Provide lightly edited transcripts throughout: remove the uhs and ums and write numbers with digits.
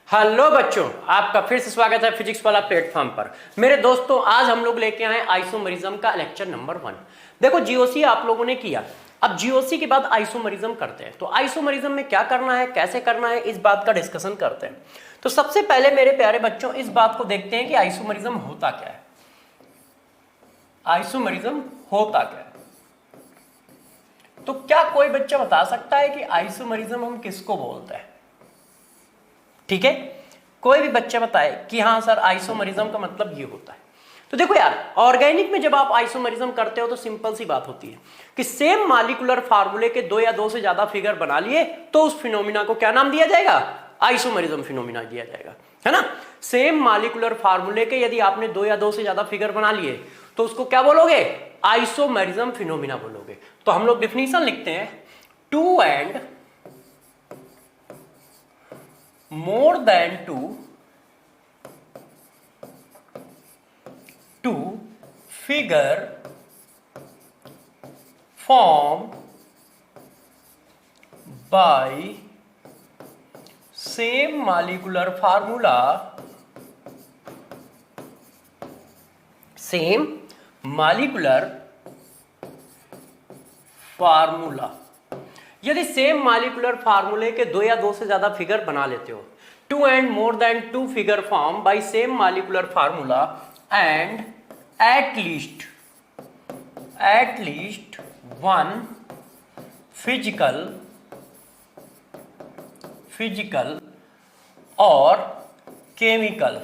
Hello बच्चों, आपका फिर से स्वागत है फिजिक्स वाला प्लेटफॉर्म पर। मेरे दोस्तों, आज हम लोग लेके आए आइसोमरिज्म का लेक्चर नंबर 1। देखो, जीओसी आप लोगों ने किया, अब जीओसी के बाद आइसोमरिज्म करते हैं। तो आइसोमरिज्म में क्या करना है, कैसे करना है, इस बात का डिस्कशन करते हैं। तो सबसे पहले मेरे प्यारे बच्चों, इस बात को देखते हैं कि आइसोमरिज्म होता क्या है। आइसोमरिज्म होता क्या है? तो क्या कोई बच्चा बता सकता है कि आइसोमरिज्म हम किसको बोलते हैं? ठीक है, कोई भी बच्चा बताए कि हाँ सर, आइसोमरिज्म का मतलब ये होता है। तो देखो यार, ऑर्गेनिक में जब आप आइसोमरिज्म करते हो तो सिंपल सी बात होती है कि सेम मॉलिक्यूलर फार्मूले के दो या दो से ज्यादा फिगर बना लिए तो उस फिनोमिना को क्या नाम दिया जाएगा? आइसोमरिज्म फिनोमिना दिया जाएगा, है ना। सेम मॉलिक्यूलर फार्मूले के यदि आपने दो या दो से ज्यादा फिगर बना लिए तो उसको क्या बोलोगे? आइसोमरिज्म फिनोमिना बोलोगे। तो हम लोग डिफिनीशन लिखते हैं, two and more than two figure formed by same molecular formula, same molecular formula। यदि सेम मॉलिक्यूलर फार्मूले के दो या दो से ज्यादा फिगर बना लेते हो, two and more than two figure form by same molecular formula and at least one physical or chemical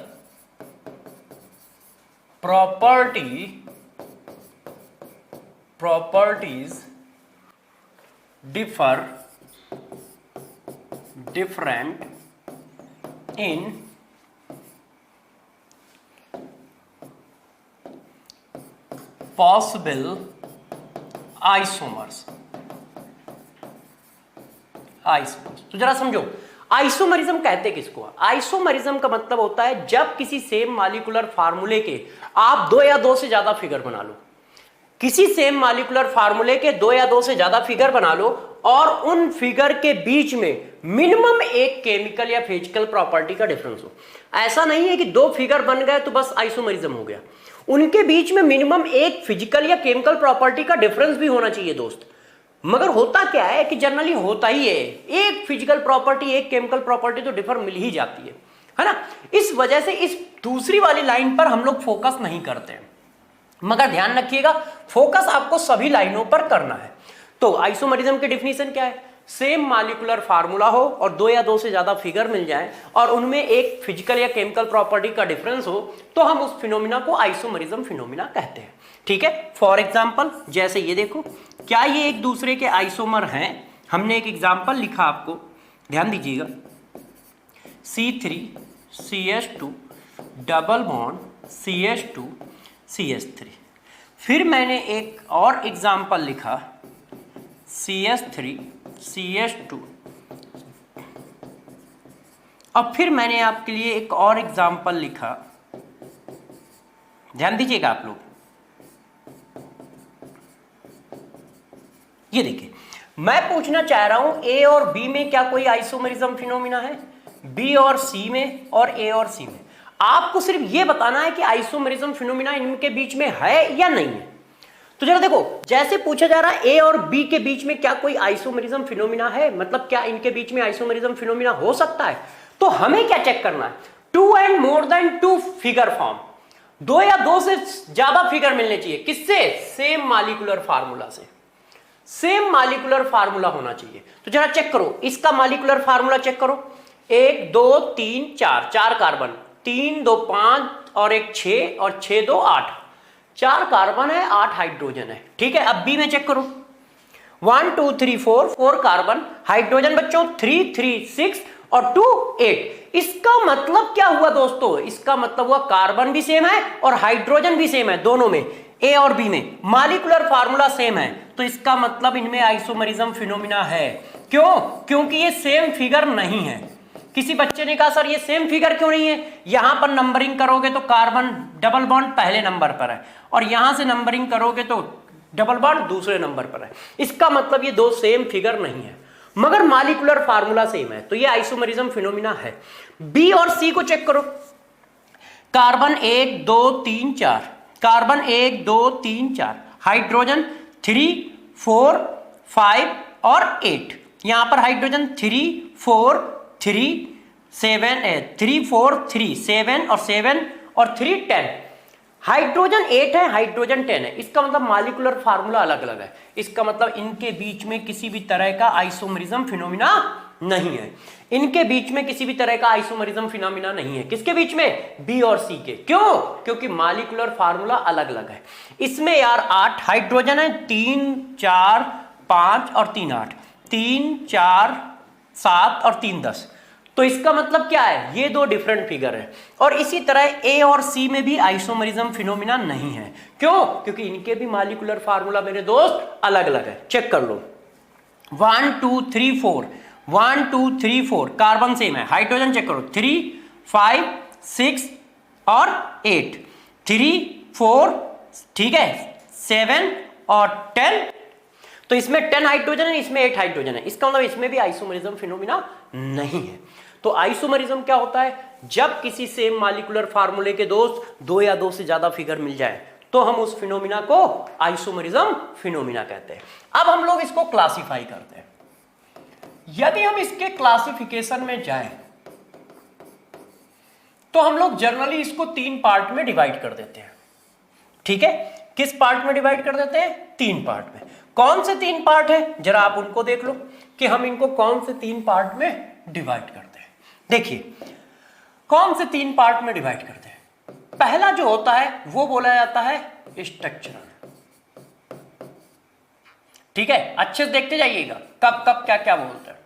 properties different in possible isomers। तो जरा समझो, आइसोमरिज्म कहते किसको? आइसोमरिज्म का मतलब होता है जब किसी सेम मॉलिक्यूलर फार्मूले के आप दो या दो से ज्यादा फिगर बना लो, किसी सेम मॉलिक्यूलर फार्मूले के दो या दो से ज्यादा फिगर बना लो और उन फिगर के बीच में मिनिमम एक केमिकल या फिजिकल प्रॉपर्टी का डिफरेंस हो। ऐसा नहीं है कि दो फिगर बन गए तो बस आइसोमरिज्म हो गया, उनके बीच में मिनिमम एक फिजिकल या केमिकल प्रॉपर्टी का डिफरेंस भी होना चाहिए दोस्त। मगर होता क्या है कि जनरली होता ही है, एक फिजिकल प्रॉपर्टी एक केमिकल प्रॉपर्टी तो डिफर मिल ही जाती है ना। इस वजह से इस दूसरी वाली लाइन पर हम लोग फोकस नहीं करते हैं, मगर ध्यान रखिएगा फोकस आपको सभी लाइनों पर करना है। तो आइसोमरिज्म की डेफिनेशन क्या है? सेम मॉलिक्यूलर फार्मूला हो और दो या दो से ज्यादा फिगर मिल जाए और उनमें एक फिजिकल या केमिकल प्रॉपर्टी का डिफरेंस हो तो हम उस फिनोमिना को आइसोमरिज्म फिनोमिना कहते हैं। ठीक है, फॉर एग्जांपल जैसे ये देखो, क्या ये एक दूसरे के आइसोमर हैं? हमने एक एग्जांपल लिखा, आपको ध्यान दीजिएगा, C3CH2 double bond CH2 CH3। फिर मैंने एक और एग्जाम्पल लिखा, CH3 CH2। अब फिर मैंने आपके लिए एक और एग्जाम्पल लिखा, ध्यान दीजिएगा आप लोग, ये देखिए, मैं पूछना चाह रहा हूं ए और बी में क्या कोई आइसोमरिज्म फिनोमिना है? बी और सी में और ए और सी में। आपको सिर्फ ये बताना है कि आइसोमरिज्म फिनोमिना इनके बीच में है या नहीं है। तो जरा देखो, जैसे पूछा जा रहा है ए और बी के बीच में क्या कोई आइसोमरिज्म फिनोमिना है, मतलब क्या इनके बीच में आइसोमरिज्म फिनोमिना हो सकता है, तो हमें क्या चेक करना है? Two and more than two figure form, दो या दो से ज्यादा फिगर मिलने चाहिए। किससे? सेम मॉलिक्यूलर फार्मूला से। सेम मॉलिक्यूलर फार्मूला होना चाहिए। तो जरा चेक करो, इसका मॉलिक्यूलर फार्मूला चेक करो, 1 2 3 4, 4 कार्बन, 3 2 5 और एक 6 और 6 2 8, 4 कार्बन है, 8 हाइड्रोजन है। ठीक है, अब बी में चेक करो, 1 2 3 4, 4 कार्बन, हाइड्रोजन बच्चों 3 3 6 और 2 8। इसका मतलब क्या हुआ दोस्तों? इसका मतलब हुआ कार्बन भी सेम है और हाइड्रोजन भी सेम है, दोनों में, ए और बी में मॉलिक्यूलर फार्मूला सेम है। तो इसका मतलब इनमें आइसोमरिज्म फिनोमिना है। क्यों? क्योंकि ये सेम फिगर नहीं है। किसी बच्चे ने कहा सर ये सेम फिगर क्यों नहीं है? यहां पर नंबरिंग करोगे तो कार्बन डबल बॉन्ड पहले नंबर पर है और यहां से नंबरिंग करोगे तो डबल बॉन्ड दूसरे नंबर पर है। इसका मतलब ये दो सेम फिगर नहीं है। मगर मॉलिक्यूलर फार्मूला सेम है, तो ये आइसोमरिज्म फिनोमिना है। बी और सी को चेक करो, कार्बन 1 2 3 4, कार्बन 1 2 3 4, हाइड्रोजन 3 4 5 और 8, यहां पर हाइड्रोजन 3 4 3 7 3 4 3 7 और 7 और 3 10, हाइड्रोजन 8 है, हाइड्रोजन 10 है, इसका मतलब मॉलिक्यूलर फार्मूला अलग अलग है। इसका मतलब इनके बीच में किसी भी तरह का आइसोमरिज्म फिनोमिना नहीं है, इनके बीच में किसी भी तरह का आइसोमरिज्म फिनोमिना नहीं है। किसके बीच में? बी और सी के। क्यों? क्योंकि मॉलिक्यूलर फार्मूला अलग अलग है। इसमें यार 8 हाइड्रोजन है, 3 4 5 और 3 8, 3 4 7 और 3 10, तो इसका मतलब क्या है? ये दो डिफरेंट फिगर है। और इसी तरह ए और सी में भी आइसोमरिज्म फिनोमिना नहीं है। क्यों? क्योंकि इनके भी मॉलिक्यूलर फार्मूला मेरे दोस्त अलग अलग है। चेक कर लो, 1 2 3 4, 1 2 3 4, कार्बन सेम है, हाइड्रोजन चेक करो, 3 5 6 और 8, 3 4, ठीक है, 7 और 10, तो इसमें 10 हाइड्रोजन है, इसमें 8 हाइड्रोजन है, इसका मतलब इसमें भी आइसोमरिज्म फिनोमिना नहीं है। तो आइसोमरिज्म क्या होता है? जब किसी सेम मॉलिक्यूलर फार्मूले के दोस्त 2 या 2 से ज्यादा फिगर मिल जाए तो हम उस फिनोमिना को आइसोमरिज्म फिनोमिना कहते हैं। अब हम लोग इसको क्लासिफाई करते हैं। यदि हम इसके क्लासिफिकेशन में जाएं तो हम लोग जनरली इसको 3 पार्ट में डिवाइड कर देते हैं। ठीक है, किस पार्ट में डिवाइड कर देते हैं? 3 पार्ट में। कौन से 3 पार्ट है? जरा आप उनको देख लो कि हम इनको कौन से 3 पार्ट में डिवाइड करते हैं। देखिए, कौन से 3 पार्ट में डिवाइड करते हैं? पहला जो होता है वो बोला जाता है स्ट्रक्चरल। ठीक है, अच्छे से देखते जाइएगा कब कब क्या क्या बोलते हैं।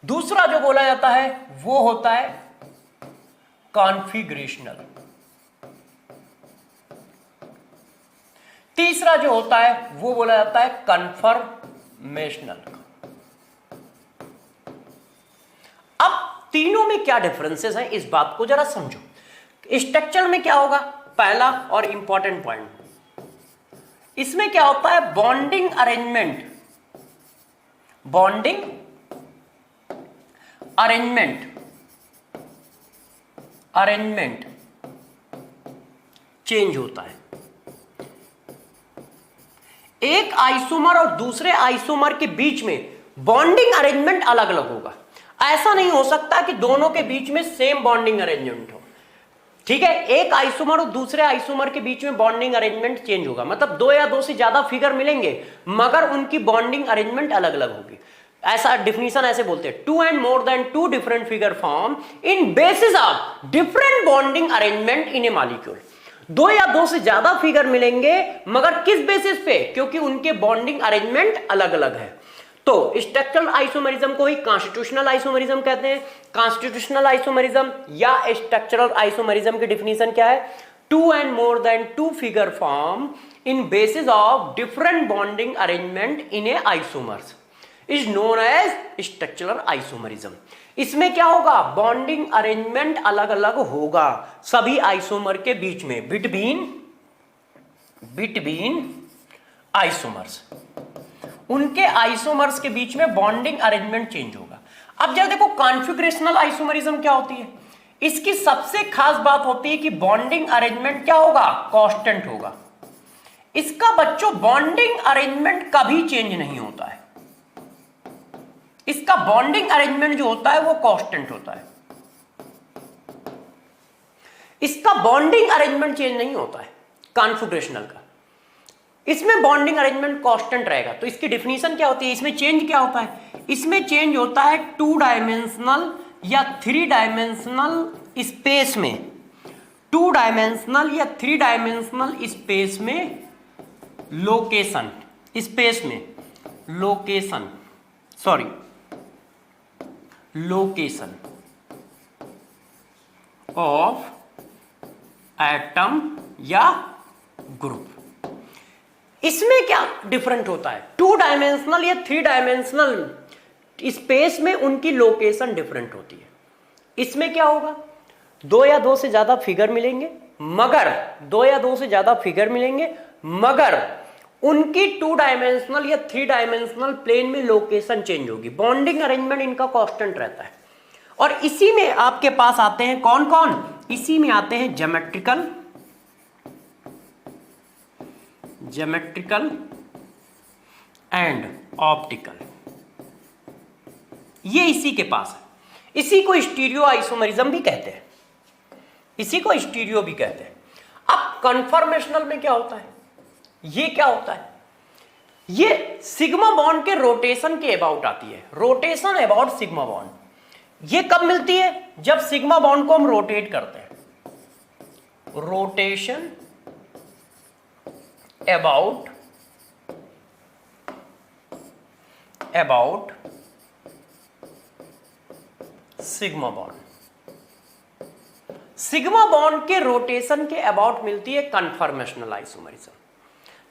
दूसरा जो बोला जाता है वो होता है कॉन्फिगरेशनल। तीसरा जो होता है वो बोला जाता है कन्फर्मेशनल। अब तीनों में क्या डिफरेंसेस हैं इस बात को जरा समझो। स्ट्रक्चर में क्या होगा? पहला और इंपॉर्टेंट पॉइंट, इसमें क्या होता है? Bonding arrangement, bonding arrangement, arrangement change होता है। एक आइसोमर और दूसरे आइसोमर के बीच में बॉन्डिंग अरेंजमेंट अलग अलग होगा। ऐसा नहीं हो सकता कि दोनों के बीच में सेम बॉन्डिंग अरेंजमेंट हो। ठीक है, एक आइसोमर और दूसरे आइसोमर के बीच में बॉन्डिंग अरेंजमेंट चेंज होगा, मतलब 2 या 2 से ज्यादा फिगर मिलेंगे मगर उनकी बॉन्डिंग अरेंजमेंट अलग अलग होगी। ऐसा डिफिनीशन ऐसे बोलते हैं, 2 and more than 2 different figure form in basis of different bonding arrangement in a molecule। 2 या 2 से ज्यादा फिगर मिलेंगे मगर किस बेसिस पे? क्योंकि उनके बॉन्डिंग अरेंजमेंट अलग अलग है। तो स्ट्रक्चरल आइसोमरिज्म को ही कॉन्स्टिट्यूशनल आइसोमरिज्म कहते हैं। कॉन्स्टिट्यूशनल आइसोमरिज्म या स्ट्रक्चरल आइसोमरिज्म की डिफिनीशन क्या है? 2 and more than 2 figure form in basis of different bonding arrangement in a isomers is known as structural isomerism। इसमें क्या होगा? बॉन्डिंग अरेंजमेंट अलग अलग होगा सभी आइसोमर के बीच में, बिटवीन आइसोमर्स, उनके आइसोमर्स के बीच में बॉन्डिंग अरेंजमेंट चेंज होगा। अब जरा देखो कॉन्फिगरेशनल आइसोमरिज्म क्या होती है। इसकी सबसे खास बात होती है कि बॉन्डिंग अरेंजमेंट क्या होगा? कांस्टेंट होगा। इसका बच्चों बॉन्डिंग अरेंजमेंट कभी चेंज नहीं होता है। इसका बॉन्डिंग अरेंजमेंट जो होता है वो कांस्टेंट होता है। इसका बॉन्डिंग अरेंजमेंट चेंज नहीं होता है कॉन्फिगरेशनल का। इसमें बॉन्डिंग अरेंजमेंट कांस्टेंट रहेगा। तो इसकी डिफिनीशन क्या होती है? इसमें चेंज क्या होता है? इसमें चेंज होता है 2 डायमेंशनल या 3 डायमेंशनल स्पेस में, 2 डायमेंशनल या 3 डायमेंशनल स्पेस में लोकेशन, स्पेस में location, sorry location of atom या ग्रुप। इसमें क्या डिफरेंट होता है? 2 डायमेंशनल या 3 डायमेंशनल स्पेस में उनकी लोकेशन डिफरेंट होती है। इसमें क्या होगा? 2 या 2 से ज्यादा फिगर मिलेंगे मगर 2 या 2 से ज्यादा फिगर मिलेंगे मगर उनकी 2 डायमेंशनल या 3 डायमेंशनल प्लेन में लोकेशन चेंज होगी, बॉन्डिंग अरेंजमेंट इनका कांस्टेंट रहता है। और इसी में आपके पास आते हैं कौन कौन, इसी में आते हैं ज्योमेट्रिकल एंड ऑप्टिकल, ये इसी के पास है। इसी को स्टीरियो आइसोमरिज्म भी कहते हैं, इसी को स्टीरियो भी कहते हैं। अब कन्फर्मेशनल में क्या होता है, ये क्या होता है, ये सिग्मा बॉन्ड के रोटेशन के अबाउट आती है, रोटेशन अबाउट सिग्मा बॉन्ड। ये कब मिलती है, जब सिग्मा बॉन्ड को हम रोटेट करते हैं, rotation about sigma bond. Sigma bond के रोटेशन के अबाउट मिलती है कन्फर्मेशनल आइसोमरिज्म।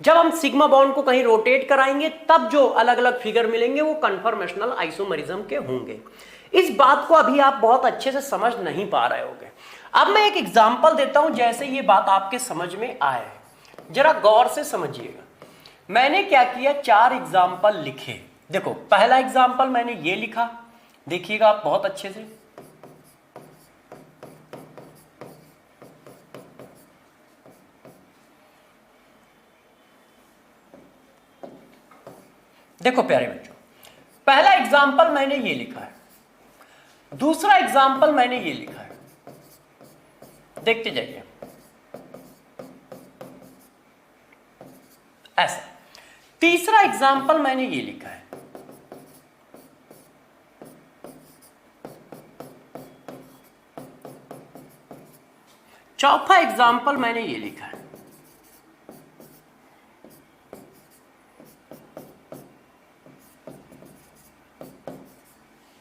जब हम सिग्मा बॉन्ड को कहीं रोटेट कराएंगे तब जो अलग अलग फिगर मिलेंगे वो कन्फर्मेशनल आइसोमरिज्म के होंगे। इस बात को अभी आप बहुत अच्छे से समझ नहीं पा रहे होंगे। अब मैं एक एग्जांपल देता हूं जैसे ये बात आपके समझ में आए, जरा गौर से समझिएगा। मैंने क्या किया, 4 एग्जाम्पल लिखे। देखो पहला एग्जाम्पल मैंने ये लिखा, देखिएगा आप बहुत अच्छे से। देखो प्यारे बच्चों, पहला एग्जाम्पल मैंने ये लिखा है, दूसरा एग्जाम्पल मैंने ये लिखा है, देखते जाइए ऐसा। तीसरा एग्जाम्पल मैंने ये लिखा है, चौथा एग्जाम्पल मैंने ये लिखा है,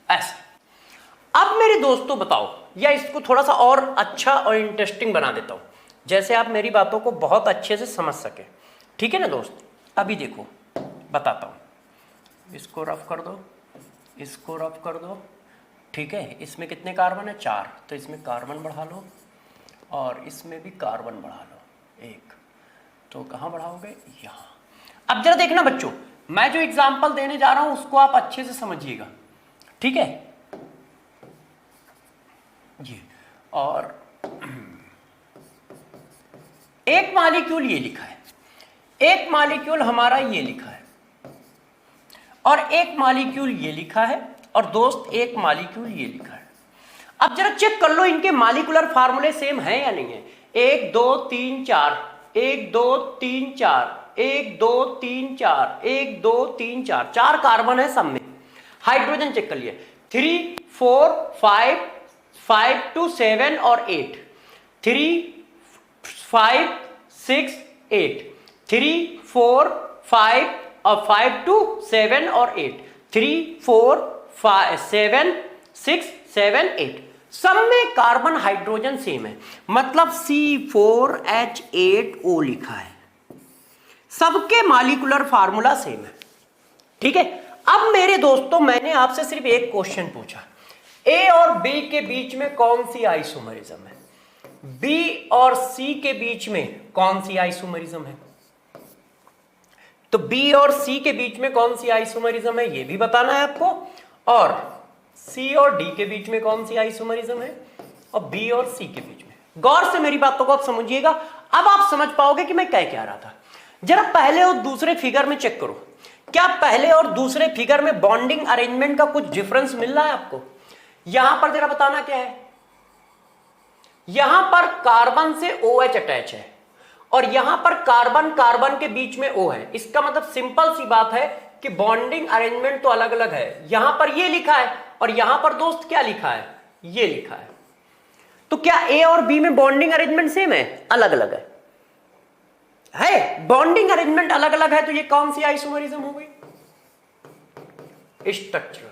ऐसा। अब मेरे दोस्तों बताओ, या इसको थोड़ा सा और अच्छा और इंटरेस्टिंग बना देता हूं, जैसे आप मेरी बातों को बहुत अच्छे से समझ सके, ठीक है ना दोस्त। अभी देखो बताता हूं, इसको रफ कर दो, इसको रफ कर दो, ठीक है। इसमें कितने कार्बन है, 4, तो इसमें कार्बन बढ़ा लो और इसमें भी कार्बन बढ़ा लो 1, तो कहां बढ़ाओगे, यहां। अब जरा देखना बच्चों, मैं जो एग्जाम्पल देने जा रहा हूं उसको आप अच्छे से समझिएगा, ठीक है। ये और एक मॉलिक्यूल ये लिखा है, एक मॉलिक्यूल हमारा ये लिखा है, और एक मॉलिक्यूल ये लिखा है, और दोस्त एक मॉलिक्यूल ये लिखा है। अब जरा चेक कर लो इनके मॉलिक्यूलर फार्मूले सेम है या नहीं है। 1 2 3 4, 1 2 3 4, 1 2 3 4, 1 2 3 4, 4 कार्बन है सब में। हाइड्रोजन चेक कर लिए, 3 4 5 5 to 7 और 8, 3 5 6 8, 3 4 5 और 5 to 7 और 8, 3 4 5 7 6 7 8, सब में कार्बन हाइड्रोजन सेम है, मतलब C4H8O लिखा है, सबके मॉलिक्यूलर फार्मूला सेम है, ठीक है। अब मेरे दोस्तों मैंने आपसे सिर्फ एक क्वेश्चन पूछा, ए और बी के बीच में कौन सी आइसोमरिज्म है, बी और सी के बीच में कौन सी आइसोमरिज्म है। तो बी और सी के बीच में कौन सी आइसोमरिज्म है ये भी बताना है आपको, और सी और डी के बीच में कौन सी आइसोमरिज्म है, और बी और सी के बीच में। गौर से मेरी बातों को आप समझिएगा, अब आप समझ पाओगे कि मैं कह रहा था। जरा पहले और दूसरे फिगर में चेक करो, क्या पहले और दूसरे फिगर में बॉन्डिंग अरेंजमेंट का कुछ डिफरेंस मिल रहा है आपको। यहां पर जरा बताना क्या है, यहां पर कार्बन से OH अटैच है, और यहां पर कार्बन कार्बन के बीच में O है। इसका मतलब सिंपल सी बात है कि बॉन्डिंग अरेंजमेंट तो अलग अलग है। यहां पर ये लिखा है और यहां पर दोस्त क्या लिखा है, ये लिखा है। तो क्या A और B में बॉन्डिंग अरेंजमेंट सेम है, अलग अलग है बॉन्डिंग अरेंजमेंट अलग अलग है, तो ये कौन सी आइसोमरिज्म हो गई, स्ट्रक्चरल।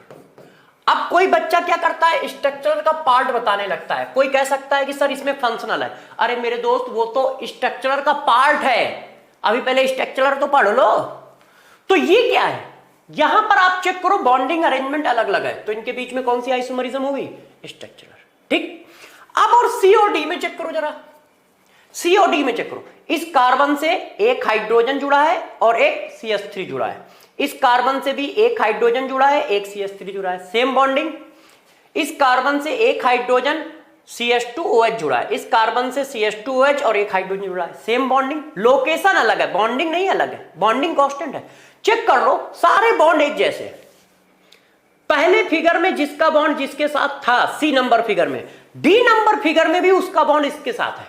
अब कोई बच्चा क्या करता है, स्ट्रक्चर का पार्ट बताने लगता है। कोई कह सकता है कि सर इसमें फंक्शनल है, अरे मेरे दोस्त वो तो स्ट्रक्चरल का पार्ट है, अभी पहले स्ट्रक्चरल तो पढ़ लो। तो ये क्या है, यहां पर आप चेक करो बॉन्डिंग अरेंजमेंट अलग अलग है, तो इनके बीच में कौन सी आइसोमरिज्म होगी, स्ट्रक्चरल, ठीक। अब और सी और डी में चेक करो जरा, सी और डी में चेक करो, इस कार्बन से एक हाइड्रोजन जुड़ा है और एक CH3 जुड़ा है, इस कार्बन से भी एक हाइड्रोजन जुड़ा है, एक CH3 जुड़ा है, सेम बॉन्डिंग। इस कार्बन से एक हाइड्रोजन CH2OH जुड़ा है, इस कार्बन से CH2OH और एक हाइड्रोजन जुड़ा है, सेम बॉन्डिंग। लोकेशन अलग है, बॉन्डिंग नहीं अलग है, बॉन्डिंग कांस्टेंट है। चेक कर लो, सारे बॉन्ड एक जैसे। पहले फिगर में जिसका बॉन्ड जिसके साथ था C नंबर फिगर में, D नंबर फिगर में भी उसका बॉन्ड इसके साथ है,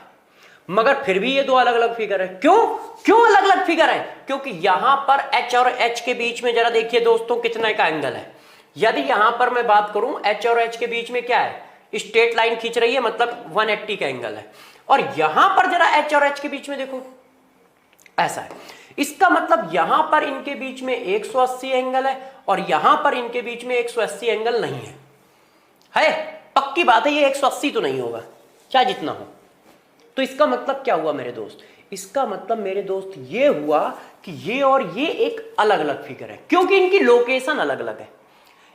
मगर फिर भी ये दो अलग अलग फिगर है। क्यों अलग अलग फिगर है? क्योंकि यहां पर H और H के बीच में जरा देखिए दोस्तों कितना का एंगल है। यदि यहां पर मैं बात करूं H और H के बीच में क्या है, स्ट्रेट लाइन खींच रही है, मतलब 180 का एंगल है। और यहां पर जरा H और H के बीच में देखो, ऐसा है। इसका मतलब यहां पर इनके बीच में 180 एंगल है और यहां पर इनके बीच में 180 एंगल नहीं है। पक्की बात है, ये 180 तो नहीं होगा चाहे जितना हो। तो इसका मतलब क्या हुआ मेरे दोस्त? इसका मतलब मेरे दोस्त ये हुआ कि ये और ये एक अलग अलग फिगर है, क्योंकि इनकी लोकेशन अलग अलग है।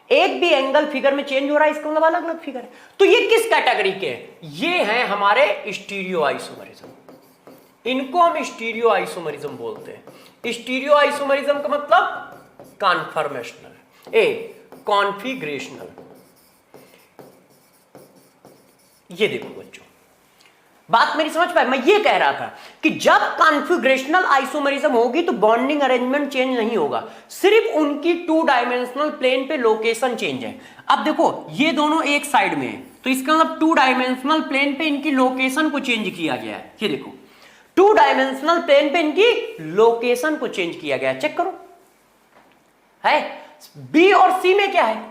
एक भी एंगल फिगर में चेंज हो रहा है, इसका मतलब अलग अलग फिगर है। तो ये किस कैटेगरी के हैं? ये हैं हमारे स्टीरियो आइसोमरिज्म। इनको हम स्टीरियो आइसोमरिज्म बोलते हैं। स्टीरियो आइसोमरिज्म का मतलब कॉन्फर्मेशनल, कॉन्फिगरेशनल। ये देखो बच्चों, बात मेरी समझ पाए? मैं ये कह रहा था कि जब कॉन्फिगरेशनल आइसोमरिज्म होगी तो बॉन्डिंग अरेंजमेंट चेंज नहीं होगा, सिर्फ उनकी 2 डायमेंशनल प्लेन पे लोकेशन चेंज है। अब देखो ये दोनों एक साइड में है, तो इसका मतलब 2 डायमेंशनल प्लेन पे इनकी लोकेशन को चेंज किया गया है। ये देखो 2 डायमेंशनल प्लेन पे इनकी लोकेशन को चेंज किया गया है। चेक करो, है बी और सी में क्या है?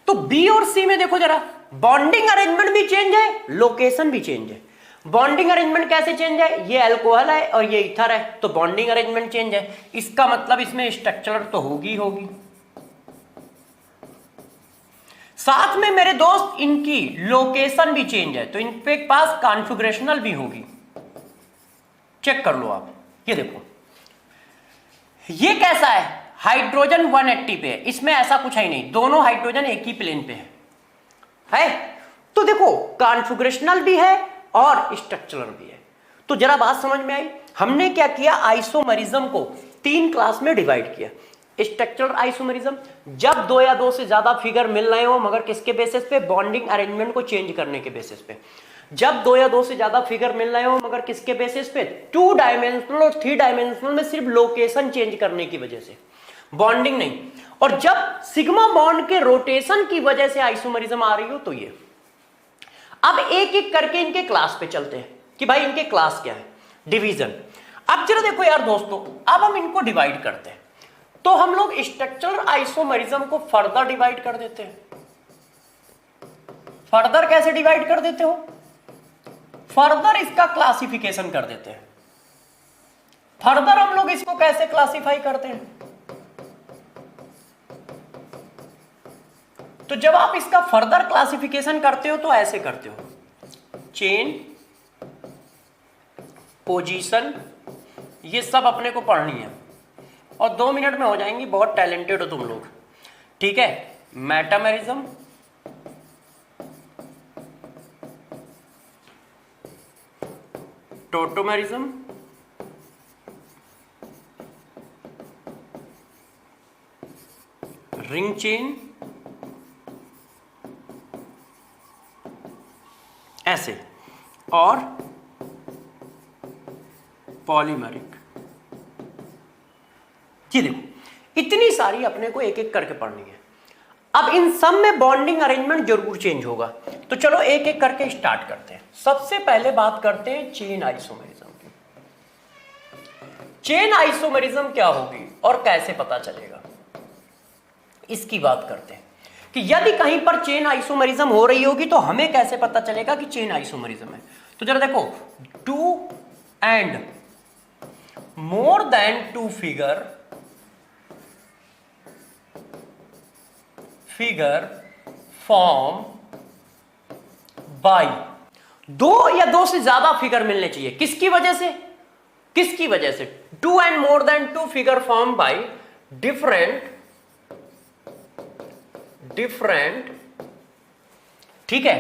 तो बी और सी में देखो जरा, बॉन्डिंग अरेंजमेंट भी चेंज है, लोकेशन भी चेंज है। बॉन्डिंग अरेंजमेंट कैसे चेंज है? ये अल्कोहल है और ये ईथर है, तो बॉन्डिंग अरेंजमेंट चेंज है। इसका मतलब इसमें स्ट्रक्चर तो होगी साथ में मेरे दोस्त इनकी लोकेशन भी चेंज है, तो इनके पास कॉन्फिगरेशनल भी होगी। चेक कर लो आप, ये देखो ये कैसा है, हाइड्रोजन 180 पे है, इसमें ऐसा कुछ है ही नहीं, दोनों हाइड्रोजन एक ही प्लेन पे है। तो देखो कॉन्फिगरेशनल भी है और स्ट्रक्चरल भी है। तो जरा बात समझ में आई? हमने क्या किया, आइसोमरिज्म को 3 क्लास में डिवाइड किया। स्ट्रक्चरल आइसोमरिज्म, जब 2 या 2 से ज्यादा फिगर मिल रहे हो मगर किसके बेसिस पे? बॉन्डिंग अरेंजमेंट को चेंज करने के बेसिस पे। जब 2 या 2 से ज्यादा फिगर मिल रहे हो मगर किसके बेसिस पे? 2 डायमेंशनल और 3 डायमेंशनल में सिर्फ लोकेशन चेंज करने की वजह से, बॉन्डिंग नहीं। और जब सिग्मा बॉन्ड के रोटेशन की वजह से आइसोमरिज्म आ रही हो तो ये। अब एक एक करके इनके क्लास पे चलते हैं कि भाई इनके क्लास क्या है, डिवीजन। अब जरा देखो यार दोस्तों, अब हम इनको डिवाइड करते हैं, तो हम लोग स्ट्रक्चरल आइसोमरिज्म को फर्दर डिवाइड कर देते हैं। फर्दर कैसे डिवाइड कर देते हो? फर्दर इसका क्लासिफिकेशन कर देते हैं। फर्दर हम लोग इसको कैसे क्लासिफाई करते हैं? तो जब आप इसका फर्दर क्लासिफिकेशन करते हो तो ऐसे करते हो, चेन, पोजीशन, ये सब अपने को पढ़नी है और 2 मिनट में हो जाएंगी। बहुत टैलेंटेड हो तुम लोग, ठीक है। मेटामेरिज्म, टोटोमेरिज्म, रिंग चेन, ऐसे, और पॉलीमेरिक। ये देखो इतनी सारी अपने को एक एक करके पढ़नी है। अब इन सब में बॉन्डिंग अरेंजमेंट जरूर चेंज होगा, तो चलो एक एक करके स्टार्ट करते हैं। सबसे पहले बात करते हैं चेन आइसोमेरिज्म की। चेन आइसोमेरिज्म क्या होगी और कैसे पता चलेगा, इसकी बात करते हैं कि यदि कहीं पर चेन आइसोमेरिज्म हो रही होगी तो हमें कैसे पता चलेगा कि चेन आइसोमेरिज्म है। तो जरा देखो, 2 and more than 2 figure form by, 2 या 2 से ज्यादा फिगर मिलने चाहिए। किसकी वजह से? किसकी वजह से? 2 and more than 2 figure form by different, ठीक है,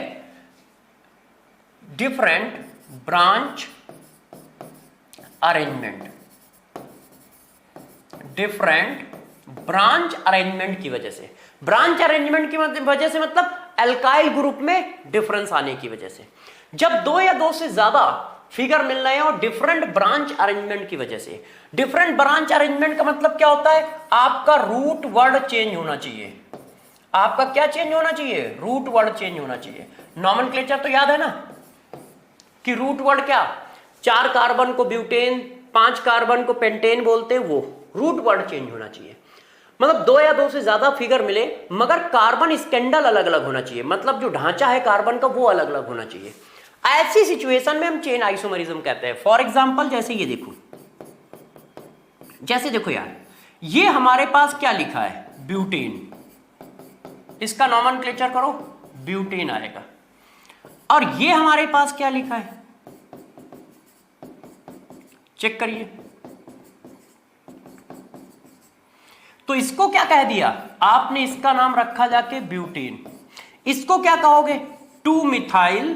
different branch arrangement, different branch arrangement की वजह से। ब्रांच अरेंजमेंट की वजह से मतलब एल्काइल ग्रुप में डिफरेंस आने की वजह से। जब दो या दो से ज्यादा फिगर मिल रहे हैं और डिफरेंट ब्रांच अरेंजमेंट की वजह से। डिफरेंट ब्रांच अरेंजमेंट का मतलब क्या होता है? आपका रूट वर्ड चेंज होना चाहिए। आपका क्या चेंज होना चाहिए? रूट वर्ड चेंज होना चाहिए। नॉमेनक्लेचर तो याद है ना कि रूट वर्ड क्या? 4 कार्बन को ब्यूटेन, 5 कार्बन को पेंटेन बोलते हैं, वो रूट वर्ड चेंज होना चाहिए। मतलब दो या दो से ज्यादा फिगर मिले मगर कार्बन स्कैंडल अलग अलग होना चाहिए, मतलब जो ढांचा है कार्बन का वो अलग अलग होना चाहिए। ऐसी सिचुएशन में हम चेन आइसोमरिज्म कहते हैं। फॉर एग्जांपल जैसे ये देखो, जैसे देखो यार, ये हमारे पास क्या लिखा है? ब्यूटेन। इसका नॉमेनक्लेचर करो, ब्यूटेन आएगा। और ये हमारे पास क्या लिखा है? चेक करिए। तो इसको क्या कह दिया आपने? इसका नाम रखा जाके ब्यूटेन। इसको क्या कहोगे? 2 मिथाइल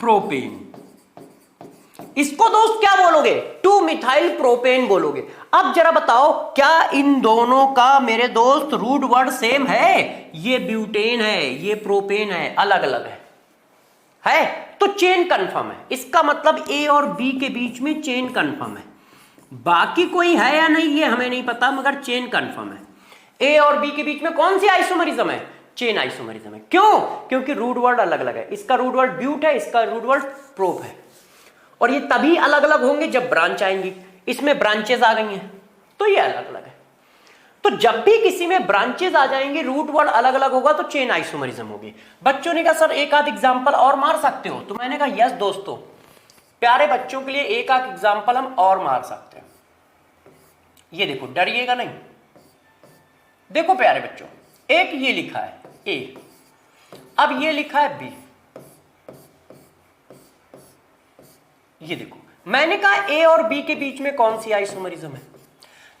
प्रोपेन। इसको दोस्त क्या बोलोगे? 2 मिथाइल प्रोपेन बोलोगे। अब जरा बताओ, क्या इन दोनों का मेरे दोस्त रूट वर्ड सेम है? ये ब्यूटेन है, ये प्रोपेन है, अलग अलग है तो चेन कंफर्म है। इसका मतलब ए और बी के बीच में चेन कंफर्म है। बाकी कोई है या नहीं ये हमें नहीं पता, मगर चेन कंफर्म है। ए और बी के बीच में कौन सी आइसोमरिज्म है? चेन आइसोमरिज्म है। क्यों? क्योंकि रूट वर्ड अलग अलग है। इसका रूट वर्ड ब्यूट है, इसका रूट वर्ड प्रोप है। और ये तभी अलग अलग होंगे जब ब्रांच आएंगी। इसमें ब्रांचेस आ गई हैं तो ये अलग अलग है। तो जब भी किसी में ब्रांचेस आ जाएंगे, रूट वर्ड अलग अलग होगा तो चेन आइसोमरिज्म होगी। बच्चों ने कहा सर एक आध एग्जांपल और मार सकते हो? तो मैंने कहा यस दोस्तों, प्यारे बच्चों के लिए एक आध एग्जांपल हम और मार सकते हैं। ये देखो, डरिएगा नहीं। देखो प्यारे बच्चों, एक ये लिखा है ए, अब ये लिखा है बी। ये देखो, मैंने कहा ए और बी के बीच में कौन सी आइसोमरिज्म है?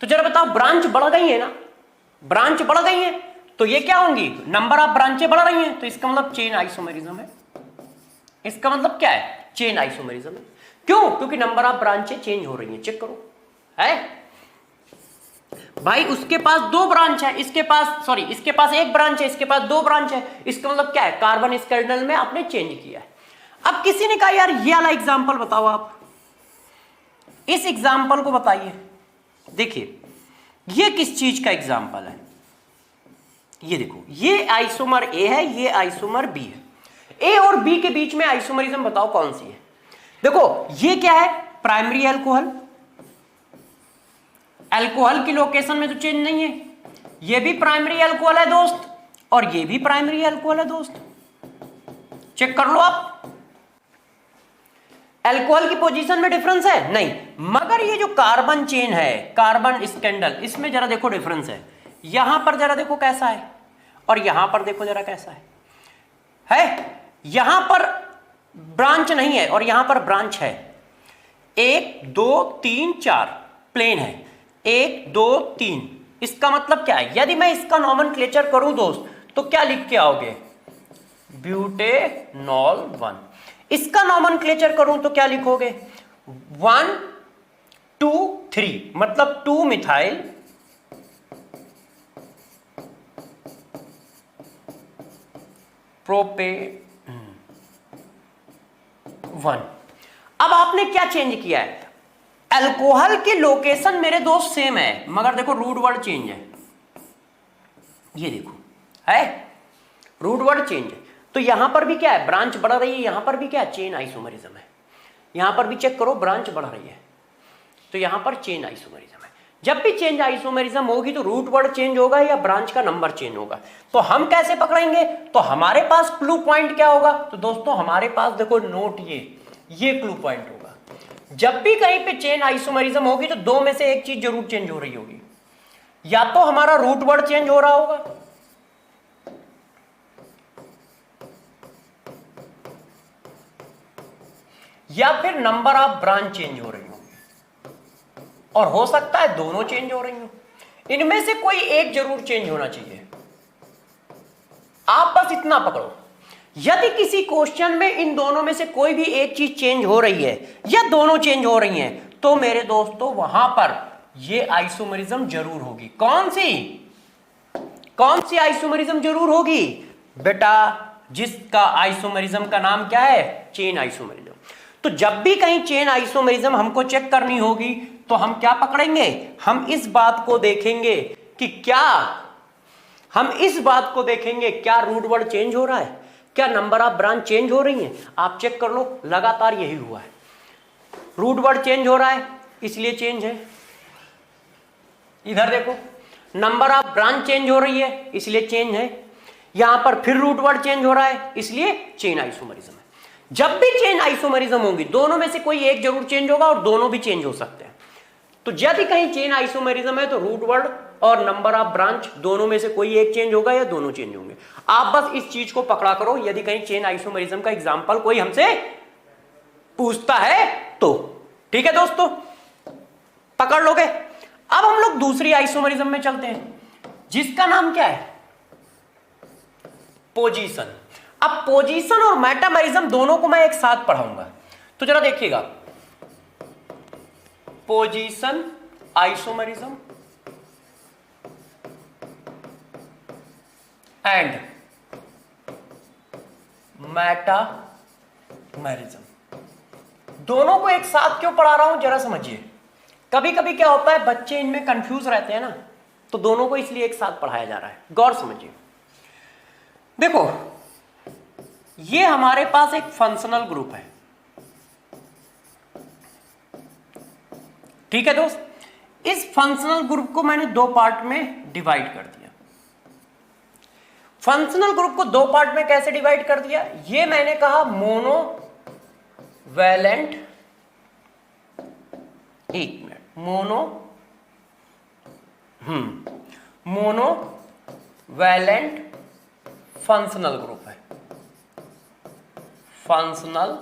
तो जरा बताओ, ब्रांच बढ़ गई है ना? ब्रांच बढ़ गई है तो ये क्या होंगी? नंबर ऑफ ब्रांचें बढ़ रही हैं, तो इसका मतलब चेन आइसोमरिज्म है। इसका मतलब क्या है? चेन आइसोमरिज्म है। क्यों? क्योंकि नंबर ऑफ ब्रांचें चेंज हो रही हैं। चेक करो, है भाई, उसके पास 2 ब्रांच है, इसके पास 1 ब्रांच है, इसके पास 2 ब्रांच है। इसका मतलब क्या है? कार्बन स्कैंडल में आपने चेंज किया है। अब किसी ने कहा यार ये वाला एग्जांपल बताओ, आप इस एग्जांपल को बताइए। देखिए, ये किस चीज का एग्जांपल है? ये देखो, ये आइसोमर ए है, ये आइसोमर बी है। ए और बी के बीच में आइसोमरिज्म बताओ कौन सी है? देखो, ये क्या है? Primary alcohol. अल्कोहल की लोकेशन में तो चेंज नहीं है। ये भी प्राइमरी अल्कोहल है दोस्त, और ये भी प्राइमरी अल्कोहल है दोस्त। चेक कर लो आप। अल्कोहल की पोजीशन में डिफरेंस है नहीं, मगर ये जो कार्बन चेन है, कार्बन स्कैंडल, इसमें जरा देखो डिफरेंस है। यहां पर जरा देखो कैसा है, और यहां पर देखो जरा कैसा है? यहां पर ब्रांच नहीं है और यहां पर ब्रांच है। 1 2 3 4 प्लेन है, 1 2 3। इसका मतलब क्या है? यदि मैं इसका नॉमेनक्लेचर करूं दोस्त तो क्या लिख के आओगे? ब्यूटेनॉल 1। इसका नॉमेनक्लेचर करूं तो क्या लिखोगे? 1 2 3, मतलब 2 मिथाइल प्रोपेन 1। अब आपने क्या चेंज किया है? अल्कोहल की लोकेशन मेरे दोस्त सेम है, मगर देखो रूट वर्ड चेंज है। ये देखो, है रूट वर्ड चेंज है। तो यहां पर भी क्या है? ब्रांच बढ़ रही है। यहां पर भी क्या है? चेन आइसोमरिज्म है। यहां पर भी चेक करो, ब्रांच बढ़ रही है, तो यहां पर चेन आइसोमरिज्म है। जब भी चेंज आइसोमरिज्म होगी तो रूट वर्ड चेंज होगा या ब्रांच का नंबर चेंज होगा। तो हम कैसे पकड़ेंगे? तो हमारे पास क्लू पॉइंट क्या होगा? तो दोस्तों हमारे पास देखो नोट, ये क्लू पॉइंट होगा। जब भी कहीं पे चेन आइसोमरिज्म होगी तो 2 में से एक चीज जरूर चेंज हो रही होगी। या तो हमारा रूट वर्ड चेंज हो रहा होगा, या फिर नंबर ऑफ ब्रांच चेंज हो रही होगी, और हो सकता है दोनों चेंज हो रही हो। इनमें से कोई एक जरूर चेंज होना चाहिए। आप बस इतना पकड़ो यदि किसी क्वेश्चन में इन दोनों में से कोई भी एक चीज चेंज हो रही है या दोनों चेंज हो रही हैं, तो मेरे दोस्तों वहां पर ये आइसोमेरिज्म जरूर होगी। कौन सी आइसोमेरिज्म जरूर होगी बेटा? जिसका आइसोमेरिज्म का नाम क्या है? Chain isomerism. तो जब भी कहीं चेन आइसोमेरिज्म हमको चेक करनी होगी तो हम क्या पकड़ेंगे? हम इस बात को देखेंगे कि क्या रूट वर्ड चेंज हो रहा है, क्या नंबर ऑफ ब्रांच चेंज हो रही है। आप चेक कर लो, लगातार यही हुआ है। रूट वर्ड चेंज हो रहा है इसलिए चेंज है। इधर देखो, नंबर ऑफ ब्रांच चेंज हो रही है इसलिए चेंज है। यहां पर फिर रूट वर्ड चेंज हो रहा है इसलिए चेन आइसोमेरिज्म है। जब भी चेन आइसोमेरिज्म होगी दोनों में से कोई एक जरूर चेंज होगा और दोनों भी चेंज हो सकते हैं। तो यदि कहीं चेन आइसोमेरिज्म है तो रूट वर्ड और नंबर ऑफ ब्रांच दोनों में से कोई एक चेंज होगा या दोनों चेंज होंगे। आप बस इस चीज को पकड़ा करो, यदि कहीं चेन आइसोमेरिज्म का एग्जांपल कोई हमसे पूछता है तो। ठीक है दोस्तों, पकड़ लोगे। अब हम लोग दूसरी आइसोमेरिज्म में चलते हैं, जिसका नाम क्या है? पोजीशन। अब पोजीशन और मेटामेरिज्म दोनों को मैं एक साथ पढ़ाऊंगा, तो जरा देखिएगा। पोजीशन आइसोमेरिज्म एंड मेटामेरिज्म, दोनों को एक साथ क्यों पढ़ा रहा हूं जरा समझिए। कभी कभी क्या होता है, बच्चे इनमें कंफ्यूज रहते हैं ना, तो दोनों को इसलिए एक साथ पढ़ाया जा रहा है। गौर समझिए। देखो, ये हमारे पास एक फंक्शनल ग्रुप है। ठीक है दोस्त, इस फंक्शनल ग्रुप को मैंने दो पार्ट में डिवाइड कर दिया। फंक्शनल ग्रुप को दो पार्ट में कैसे डिवाइड कर दिया? ये मैंने कहा मोनोवैलेंट, एक मिनट, मोनोवैलेंट फंक्शनल ग्रुप है। फंक्शनल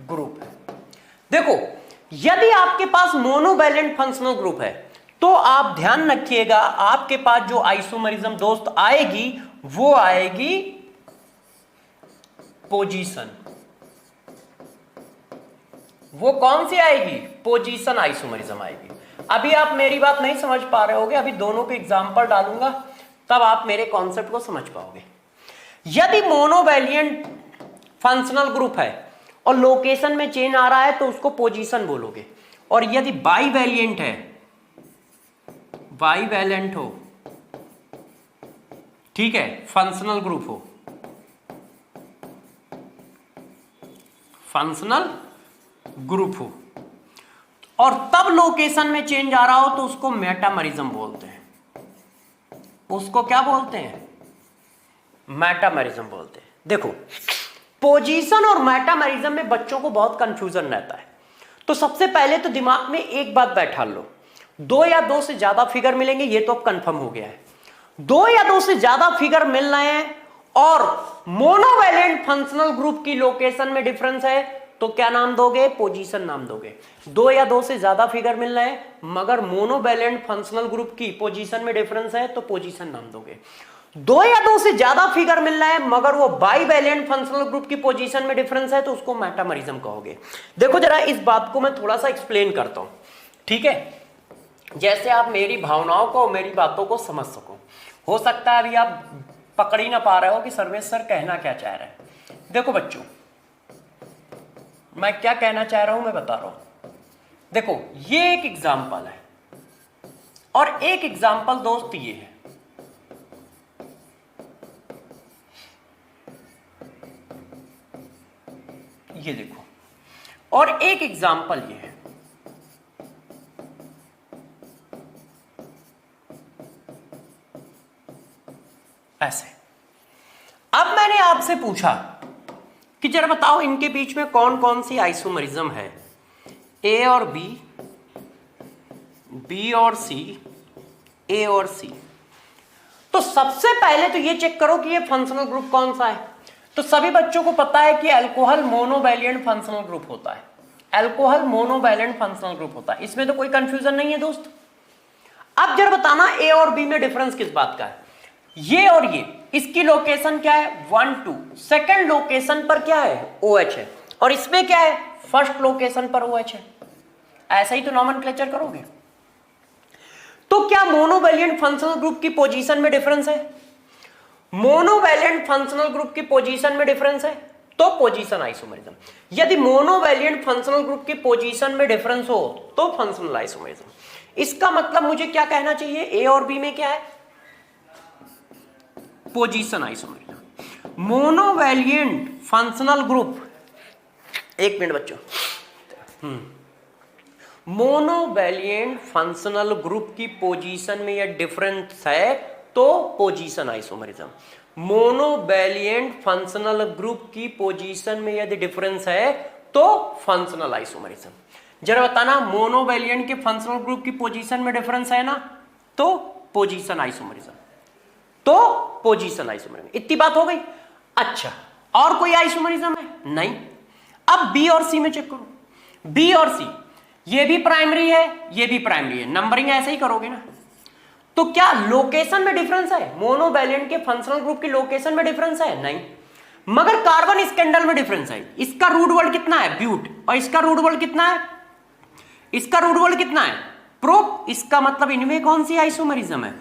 ग्रुप है। देखो, यदि आपके पास मोनोवैलेंट फंक्शनल ग्रुप है तो आप ध्यान रखिएगा, आपके पास जो आइसोमेरिज्म दोस्त आएगी वो आएगी पोजीशन। वो कौन सी आएगी? पोजीशन आइसोमेरिज्म आएगी। अभी आप मेरी बात नहीं समझ पा रहे होगे, अभी दोनों के एग्जांपल डालूंगा तब आप मेरे कॉन्सेप्ट को समझ पाओगे। यदि मोनोवैलिएंट फंक्शनल ग्रुप है और लोकेशन में चेंज आ रहा है तो उसको पोजीशन बोलोगे, और यदि बाईवैलिएंट है, बाईवैलेंट हो, ठीक है, फंक्शनल ग्रुप हो, फंक्शनल ग्रुप हो और तब लोकेशन में चेंज आ रहा हो तो उसको मेटामेरिज्म बोलते हैं। उसको क्या बोलते हैं? मेटामेरिज्म बोलते हैं। देखो, पोजीशन और मेटामेरिज्म में बच्चों को बहुत कंफ्यूजन रहता है। तो सबसे पहले तो दिमाग में एक बात बैठा लो, दो या दो से ज्यादा फिगर मिलेंगे, ये तो अब कंफर्म हो गया है। दो या दो से ज्यादा फिगर मिल रहे हैं और मोनोवैलेंट फंक्शनल ग्रुप की लोकेशन में डिफरेंस है तो क्या नाम दोगे? पोजीशन नाम दोगे। दो या दो से ज्यादा फिगर मिल रहे हैं मगर मोनोवैलेंट फंक्शनल ग्रुप की पोजीशन में डिफरेंस है तो पोजीशन नाम दोगे। दो या दो से ज्यादा फिगर मिल रहा है मगर वो बाईवैलेंट फंक्शनल ग्रुप की पोजीशन में डिफरेंस है तो उसको मेटामेरिज्म कहोगे। देखो जरा, इस बात को मैं थोड़ा सा एक्सप्लेन करता हूं, ठीक है, जैसे आप मेरी भावनाओं को, मेरी बातों को समझ सको। हो सकता है अभी आप पकड़ ही ना पा रहे हो कि सर्वेश सर कहना क्या चाह रहे हैं। देखो बच्चों, मैं क्या कहना चाह रहा हूं मैं बता रहा हूं। देखो, ये एक एग्जाम्पल है और एक एग्जाम्पल दोस्त ये है। ये देखो, और एक एग्जाम्पल ये है। ऐसे। अब मैंने आपसे पूछा कि जरा बताओ इनके बीच में कौन कौन सी आइसोमेरिज्म है? ए और बी, बी और सी, ए और सी। तो सबसे पहले तो ये चेक करो कि ये फंक्शनल ग्रुप कौन सा है। तो सभी बच्चों को पता है कि अल्कोहल मोनोवैलेंट फंक्शनल ग्रुप होता है। अल्कोहल मोनोवैलेंट फंक्शनल ग्रुप होता है, इसमें तो कोई कंफ्यूजन नहीं है दोस्त। अब जरा बताना ए और बी में डिफरेंस किस बात का है? ये और ये इसकी लोकेशन क्या है 1 2, सेकंड लोकेशन पर क्या है OH है, और इसमें क्या है फर्स्ट लोकेशन पर OH है। ऐसा ही तो नॉमेनक्लेचर करोगे। तो क्या मोनोवैलिएंट फंक्शनल ग्रुप की पोजीशन में डिफरेंस है? मोनोवैलिएंट फंक्शनल ग्रुप की पोजीशन में डिफरेंस है तो पोजीशन आइसोमेरिज्म। यदि मोनोवैलिएंट फंक्शनल ग्रुप की पोजीशन में डिफरेंस हो तो फंक्शनल आइसोमेरिज्म। इसका मतलब मुझे क्या कहना चाहिए, ए और बी में क्या है पोजीशन आइसोमेरिज्म। मोनोवैलिएंट फंक्शनल ग्रुप, एक मिनट बच्चों, मोनोवैलिएंट फंक्शनल ग्रुप की पोजीशन में यह डिफरेंस है तो पोजीशन आइसोमेरिज्म। मोनोवैलिएंट फंक्शनल ग्रुप की पोजीशन में यदि डिफरेंस है तो फंक्शनल आइसोमेरिज्म। जरा बताना, मोनोवैलिएंट के फंक्शनल ग्रुप की पोजीशन में डिफरेंस है ना तो पोजीशन आइसोमेरिज्म, तो पोजीशन आइसोमेरिज्म। इतनी बात हो गई। अच्छा, और कोई आइसोमेरिज्म है? नहीं। अब बी और सी में चेक करो। बी और सी ये भी प्राइमरी है, ये भी प्राइमरी है, नंबरिंग ऐसे ही करोगे ना। तो क्या लोकेशन में डिफरेंस है? मोनोवैलिएंट के फंक्शनल ग्रुप की लोकेशन में डिफरेंस है? नहीं। मगर कार्बन स्कैंडल में डिफरेंस है। इसका रूट वर्ड कितना है ब्यूट, और इसका रूट वर्ड कितना है, इसका रूट वर्ड कितना है प्रोप। इसका मतलब इनमें कौन सी आइसोमेरिज्म है?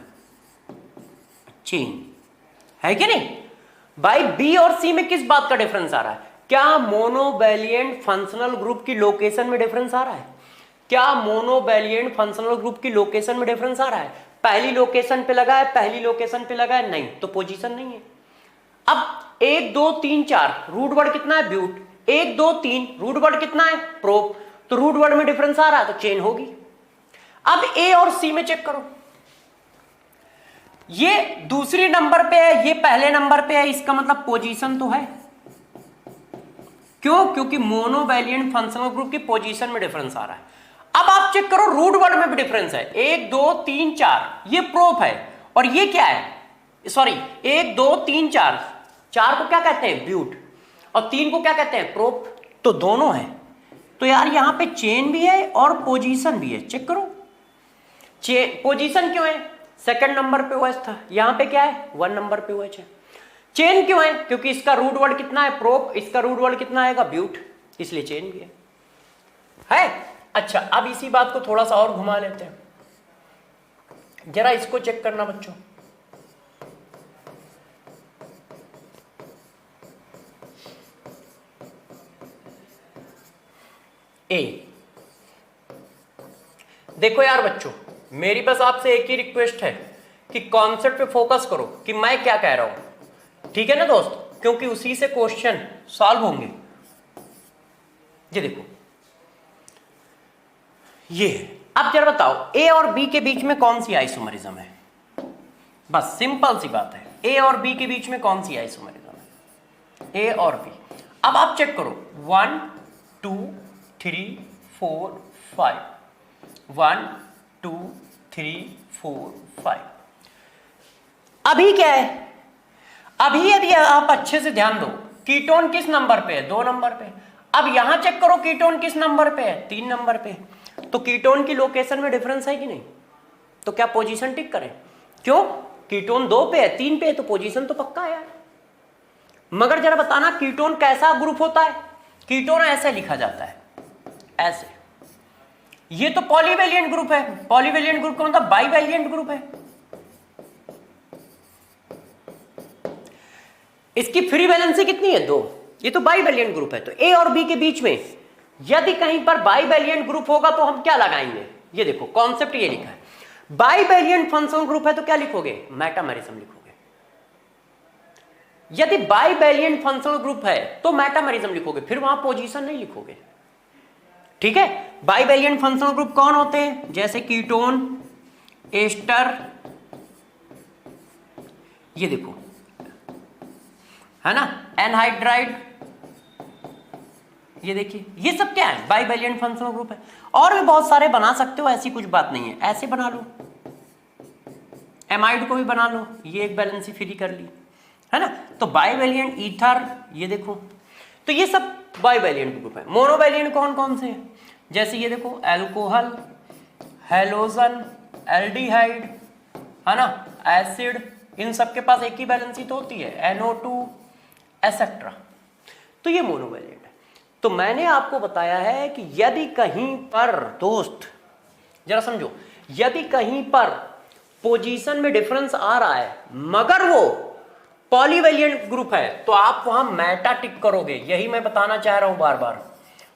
चेन है कि नहीं भाई। बी और सी में किस बात का डिफरेंस आ रहा है? क्या मोनोवैलिएंट फंक्शनल ग्रुप की लोकेशन में डिफरेंस आ रहा है? क्या मोनोवैलिएंट फंक्शनल ग्रुप की लोकेशन में डिफरेंस आ रहा है? पहली लोकेशन पे लगा है, पहली लोकेशन पे लगा है, नहीं तो पोजीशन नहीं है। अब 1 2 3 4 रूट वर्ड कितना है ब्यूट, 1 2 3 रूट वर्ड कितना है प्रोप, तो रूट वर्ड में डिफरेंस आ रहा है तो चेन होगी। अब ए और सी में चेक करो, ये दूसरी नंबर पे है, ये पहले नंबर पे है, इसका मतलब पोजीशन तो है। क्यों? क्योंकि मोनोवैलिएंट फंक्शनल ग्रुप की पोजीशन में डिफरेंस आ रहा है। अब आप चेक करो रूट वर्ड में भी डिफरेंस है, 1 2 3 4 ये प्रोप है, और ये क्या है, सॉरी 1 2 3 4, 4 को क्या कहते हैं ब्यूट, और 3 को क्या कहते हैं प्रोप, तो दोनों है। तो यार यहां पे चेन भी है और पोजीशन भी है। चेक करो, पोजीशन क्यों है? सेकंड नंबर पे OH था, यहां पे क्या है 1 नंबर पे OH है। चेन क्यों है? क्योंकि इसका रूट वर्ड कितना है प्रोप, इसका रूट वर्ड कितना आएगा ब्यूट, इसलिए चेन भी है। अच्छा, अब इसी बात को थोड़ा सा और घुमा लेते हैं, जरा इसको चेक करना बच्चों। ए देखो यार बच्चों, मेरी बस आपसे एक ही रिक्वेस्ट है कि कॉन्सेप्ट पे फोकस करो कि मैं क्या कह रहा हूं, ठीक है ना दोस्त, क्योंकि उसी से क्वेश्चन सॉल्व होंगे। ये देखो ये, अब जरा बताओ ए और बी के बीच में कौन सी आइसोमेरिज्म है? बस सिंपल सी बात है, ए और बी के बीच में कौन सी आइसोमेरिज्म है? ए और बी। अब आप चेक करो 1 2 3 4 5, 1 2 3 4 5। अभी क्या है, अभी यदि आप अच्छे से ध्यान दो, कीटोन किस नंबर पे है? 2 नंबर पे। अब यहां चेक करो कीटोन किस नंबर पे है? 3 नंबर पे। तो कीटोन की लोकेशन में डिफरेंस है कि नहीं? तो क्या पोजीशन टिक करें? क्यों? कीटोन 2 पे है, 3 पे है, तो पोजीशन तो पक्का है यार। मगर जरा बताना कीटोन कैसा ग्रुप होता है? कीटोन ऐसे लिखा जाता है, ऐसे। ये तो पॉलीवैलिएंट ग्रुप है। पॉलीवैलिएंट ग्रुप का मतलब बाईवैलिएंट ग्रुप है। इसकी फ्री वैलेंसी कितनी है? 2। ये तो बाईवैलिएंट ग्रुप है। तो ए और बी के बीच में यदि कहीं पर बाईवैलिएंट ग्रुप होगा तो हम क्या लगाएंगे? ये देखो कॉन्सेप्ट ये लिखा है, बाईवैलिएंट फंक्शनल ग्रुप है तो क्या लिखोगे? मेटामेरिज्म लिखोगे। यदि बाईवैलिएंट फंक्शनल ग्रुप है तो मेटामेरिज्म लिखोगे, फिर वहां पोजीशन नहीं लिखोगे, ठीक है। बाईवैलिएंट फंक्शनल ग्रुप कौन होते हैं? जैसे कीटोन, एस्टर, ये देखो है ना, एनहाइड्राइड, ये देखिए, ये सब क्या है? बाईवैलिएंट फंक्शनल ग्रुप है। और भी बहुत सारे बना सकते हो, ऐसी कुछ बात नहीं है। ऐसे बना लो, एमाइड को भी बना लो, ये एक वैलेंसी फ्री कर ली, है ना। तो बाईवैलिएंट ईथर, ये देखो, तो ये सब बाईवैलिएंट ग्रुप है। मोनोवैलिएंट कौन कौन से हैं? जैसे ये देखो, एल्कोहल, हैलोजन, एल्डिहाइड, है ना, एसिड, इन सबके पास एक ही वैलेंसी तो होती है, NO2 एसेट्रा। तो ये मोनोवैलेंट है। तो मैंने आपको बताया है कि यदि कहीं पर दोस्त जरा समझो, यदि कहीं पर पोजीशन में डिफरेंस आ रहा है मगर वो पॉलीवैलेंट ग्रुप है तो आप वहां मेटा टिक करोगे। यही मैं बताना चाह रहा हूं बार बार,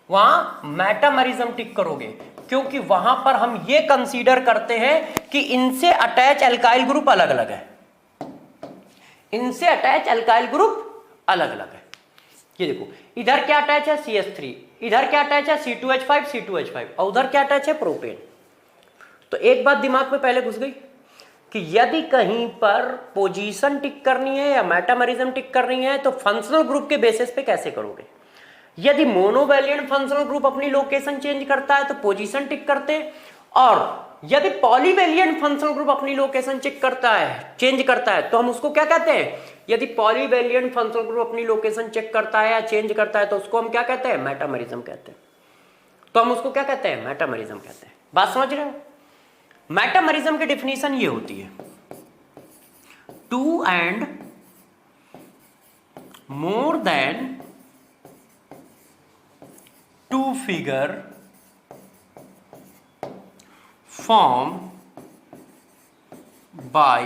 वहां मेटामेरिज्म टिक करोगे, क्योंकि वहां पर हम ये कंसीडर करते हैं कि इनसे अटैच एल्काइल ग्रुप अलग अलग है, इनसे अटैच एल्काइल ग्रुप अलग अलग है। ये देखो, इधर क्या अटैच है CH3, इधर क्या अटैच है C2H5 C2H5, और उधर क्या अटैच है प्रोपेन। तो एक बात दिमाग में पहले घुस गई कि यदि कहीं पर पोजीशन टिक करनी है या मेटामेरिज्म टिक करनी है तो फंक्शनल ग्रुप के बेसिस पे कैसे करोगे। यदि मोनोवैलिएंट फंक्शनल ग्रुप अपनी लोकेशन चेंज करता है तो पोजीशन टिक करते हैं, और यदि पॉलीवैलिएंट फंक्शनल ग्रुप अपनी लोकेशन चेक करता है, चेंज करता है, तो हम उसको क्या कहते हैं। यदि पॉलीवैलिएंट फंक्शनल ग्रुप अपनी लोकेशन चेक करता है या चेंज करता है तो उसको हम क्या कहते हैं, मेटामेरिज्म कहते हैं। तो हम उसको क्या कहते हैं, मेटामेरिज्म कहते हैं। बात समझ रहे हो। मेटामेरिज्म की डेफिनेशन ये होती है, 2 and more than 2 figure form by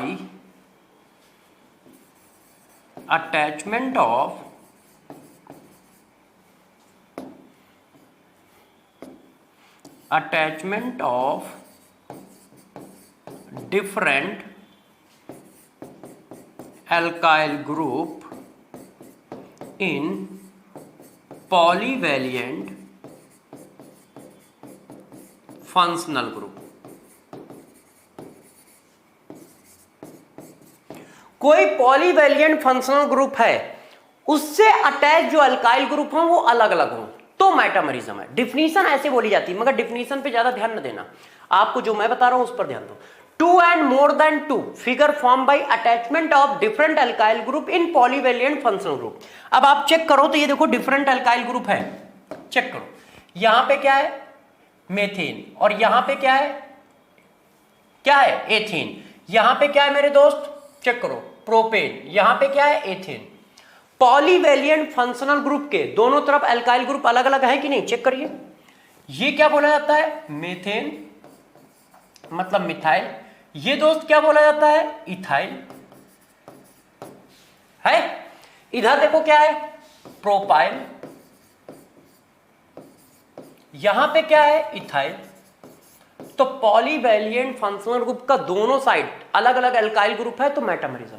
attachment of different alkyl group in polyvalent functional group। कोई पॉलीवैलिएंट फंक्शनल ग्रुप है, उससे अटैच जो अल्काइल ग्रुप हो वो अलग अलग हो तो मेटामेरिज्म है। डिफिनीशन ऐसे बोली जाती है, मगर डिफिनीशन पे ज्यादा ध्यान न देना, आपको जो मैं बता रहा हूं उस पर ध्यान दो। 2 and more than 2 figure formed by attachment of different alkyl group in polyvalent functional group। अब आप चेक करो तो ये देखो डिफरेंट अल्काइल ग्रुप है, चेक करो, यहां पे क्या है मेथेन, और यहां पे क्या है एथेन, यहां पे क्या है मेरे दोस्त चेक करो प्रोपेन, यहां पे क्या है एथेन। पॉलीवैलिएंट फंक्शनल ग्रुप के दोनों तरफ अल्काइल ग्रुप अलग अलग है कि नहीं, चेक करिए। ये क्या बोला जाता है, मेथेन मतलब मिथाइल, ये दोस्त क्या बोला जाता है, इथाइल है। इधर देखो क्या है, प्रोपाइल, यहां पे क्या है, इथाइल। तो पॉलीवैलिएंट फंक्शनल ग्रुप का दोनों साइड अलग अलग अल्काइल ग्रुप है तो मेटामेरिज्म।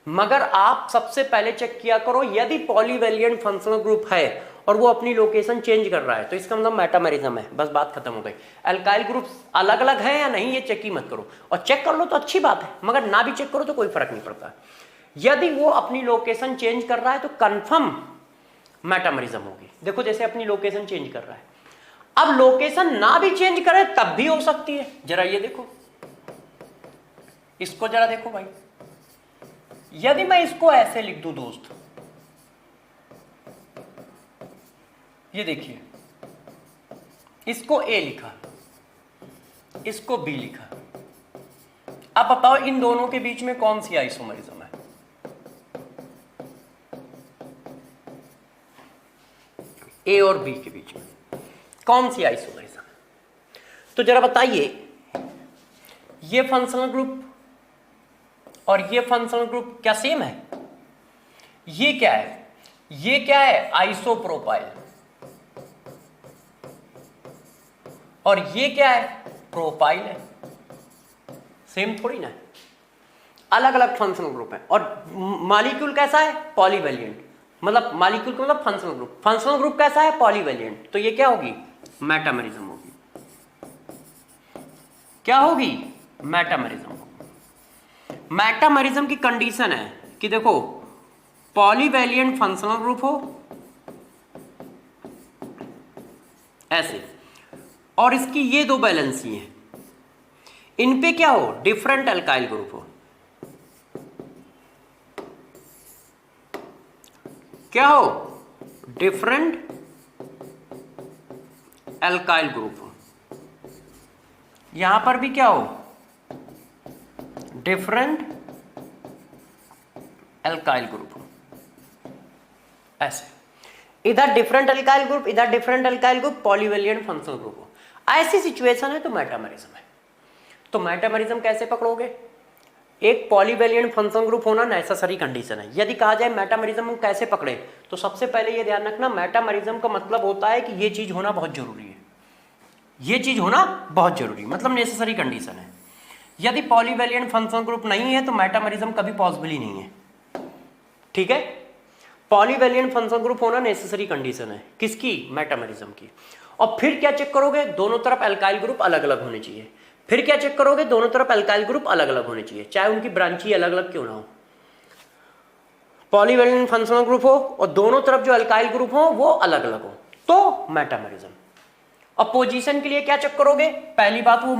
मगर आप सबसे पहले चेक किया करो, यदि पॉलीवैलिएंट फंक्शनल ग्रुप है और वो अपनी लोकेशन चेंज कर रहा है तो इसका मतलब मेटामेरिज्म है, बस बात खत्म हो गई। अल्काइल ग्रुप्स अलग अलग हैं या नहीं ये चेक ही मत करो, और चेक कर लो तो अच्छी बात है, मगर ना भी चेक करो तो कोई फर्क नहीं पड़ता। यदि वो अपनी लोकेशन चेंज कर रहा है तो कंफर्म मेटामेरिज्म होगी। देखो जैसे अपनी लोकेशन चेंज कर रहा है, अब लोकेशन ना भी चेंज करे तब भी हो सकती है। जरा ये देखो, इसको जरा देखो भाई, यदि मैं इसको ऐसे लिख दूं दोस्त, ये देखिए, इसको A लिखा, इसको B लिखा, अब बताओ इन दोनों के बीच में कौन सी आइसोमरिज्म है। A और B के बीच में कौन सी आइसोमरिज्म है, तो जरा बताइए। ये फंक्शनल ग्रुप और ये फंक्शनल ग्रुप क्या सेम है, ये क्या है, ये क्या है आइसोप्रोपाइल, और ये क्या है प्रोपाइल है, सेम थोड़ी ना, अलग अलग फंक्शनल ग्रुप है। और मॉलिक्यूल कैसा है, पॉलीवैलिएंट, मतलब मॉलिक्यूल का मतलब फंक्शनल ग्रुप, फंक्शनल ग्रुप कैसा है, पॉलीवैलिएंट, तो ये क्या होगी, मेटामेरिज्म होगी। क्या होगी, मेटामेरिज्म होगी। मेटामेरिज्म की कंडीशन है कि देखो पॉलीवैलिएंट फंक्शनल ग्रुप हो ऐसे, और इसकी ये दो बैलेंसी हैं, इन पे क्या हो, डिफरेंट अल्काइल ग्रुप हो, क्या हो, डिफरेंट अल्काइल ग्रुप हो। यहां पर भी क्या हो, डिफरेंट एल्काइल ग्रुप हो, ऐसे इधर डिफरेंट एल्काइल ग्रुप, इधर different alkyl group, polyvalent functional group हो, ऐसी सिचुएशन है तो मेटामेरिज्म है। तो मेटामेरिज्म कैसे पकड़ोगे? एक पॉलीवेलिएंट फंक्शनल ग्रुप होना नेसेसरी कंडीशन है। यदि कहा जाए मेटामेरिज्म कैसे पकड़े, तो सबसे पहले ये ध्यान रखना, मेटामेरिज्म का मतलब होता है कि ये चीज होना बहुत जरूरी है, ये चीज होना बहुत जरूरी, मतलब नेसेसरी कंडीशन है। यदि पॉलीवेलिएंट फंक्शनल ग्रुप नहीं है तो मेटामेरिज्म कभी पॉसिबल ही नहीं है, ठीक है। पॉलीवेलिएंट फंक्शनल ग्रुप होना नेसेसरी कंडीशन है किसकी? मेटामेरिज्म की। और फिर क्या चेक करोगे? दोनों तरफ एल्काइल ग्रुप अलग अलग होने चाहिए। फिर क्या चेक करोगे? दोनों तरफ एल्काइल ग्रुप अलग अलग होने चाहिए, चाहे उनकी ब्रांची अलग अलग क्यों ना हो। पॉलीवेलिएंट फंक्शनल ग्रुप हो और दोनों तरफ जो एल्काइल ग्रुप हो वो अलग अलग हो, तो मेटामेरिज्म। और पोजीशन के लिए क्या चेक करोगे? पहली बात वो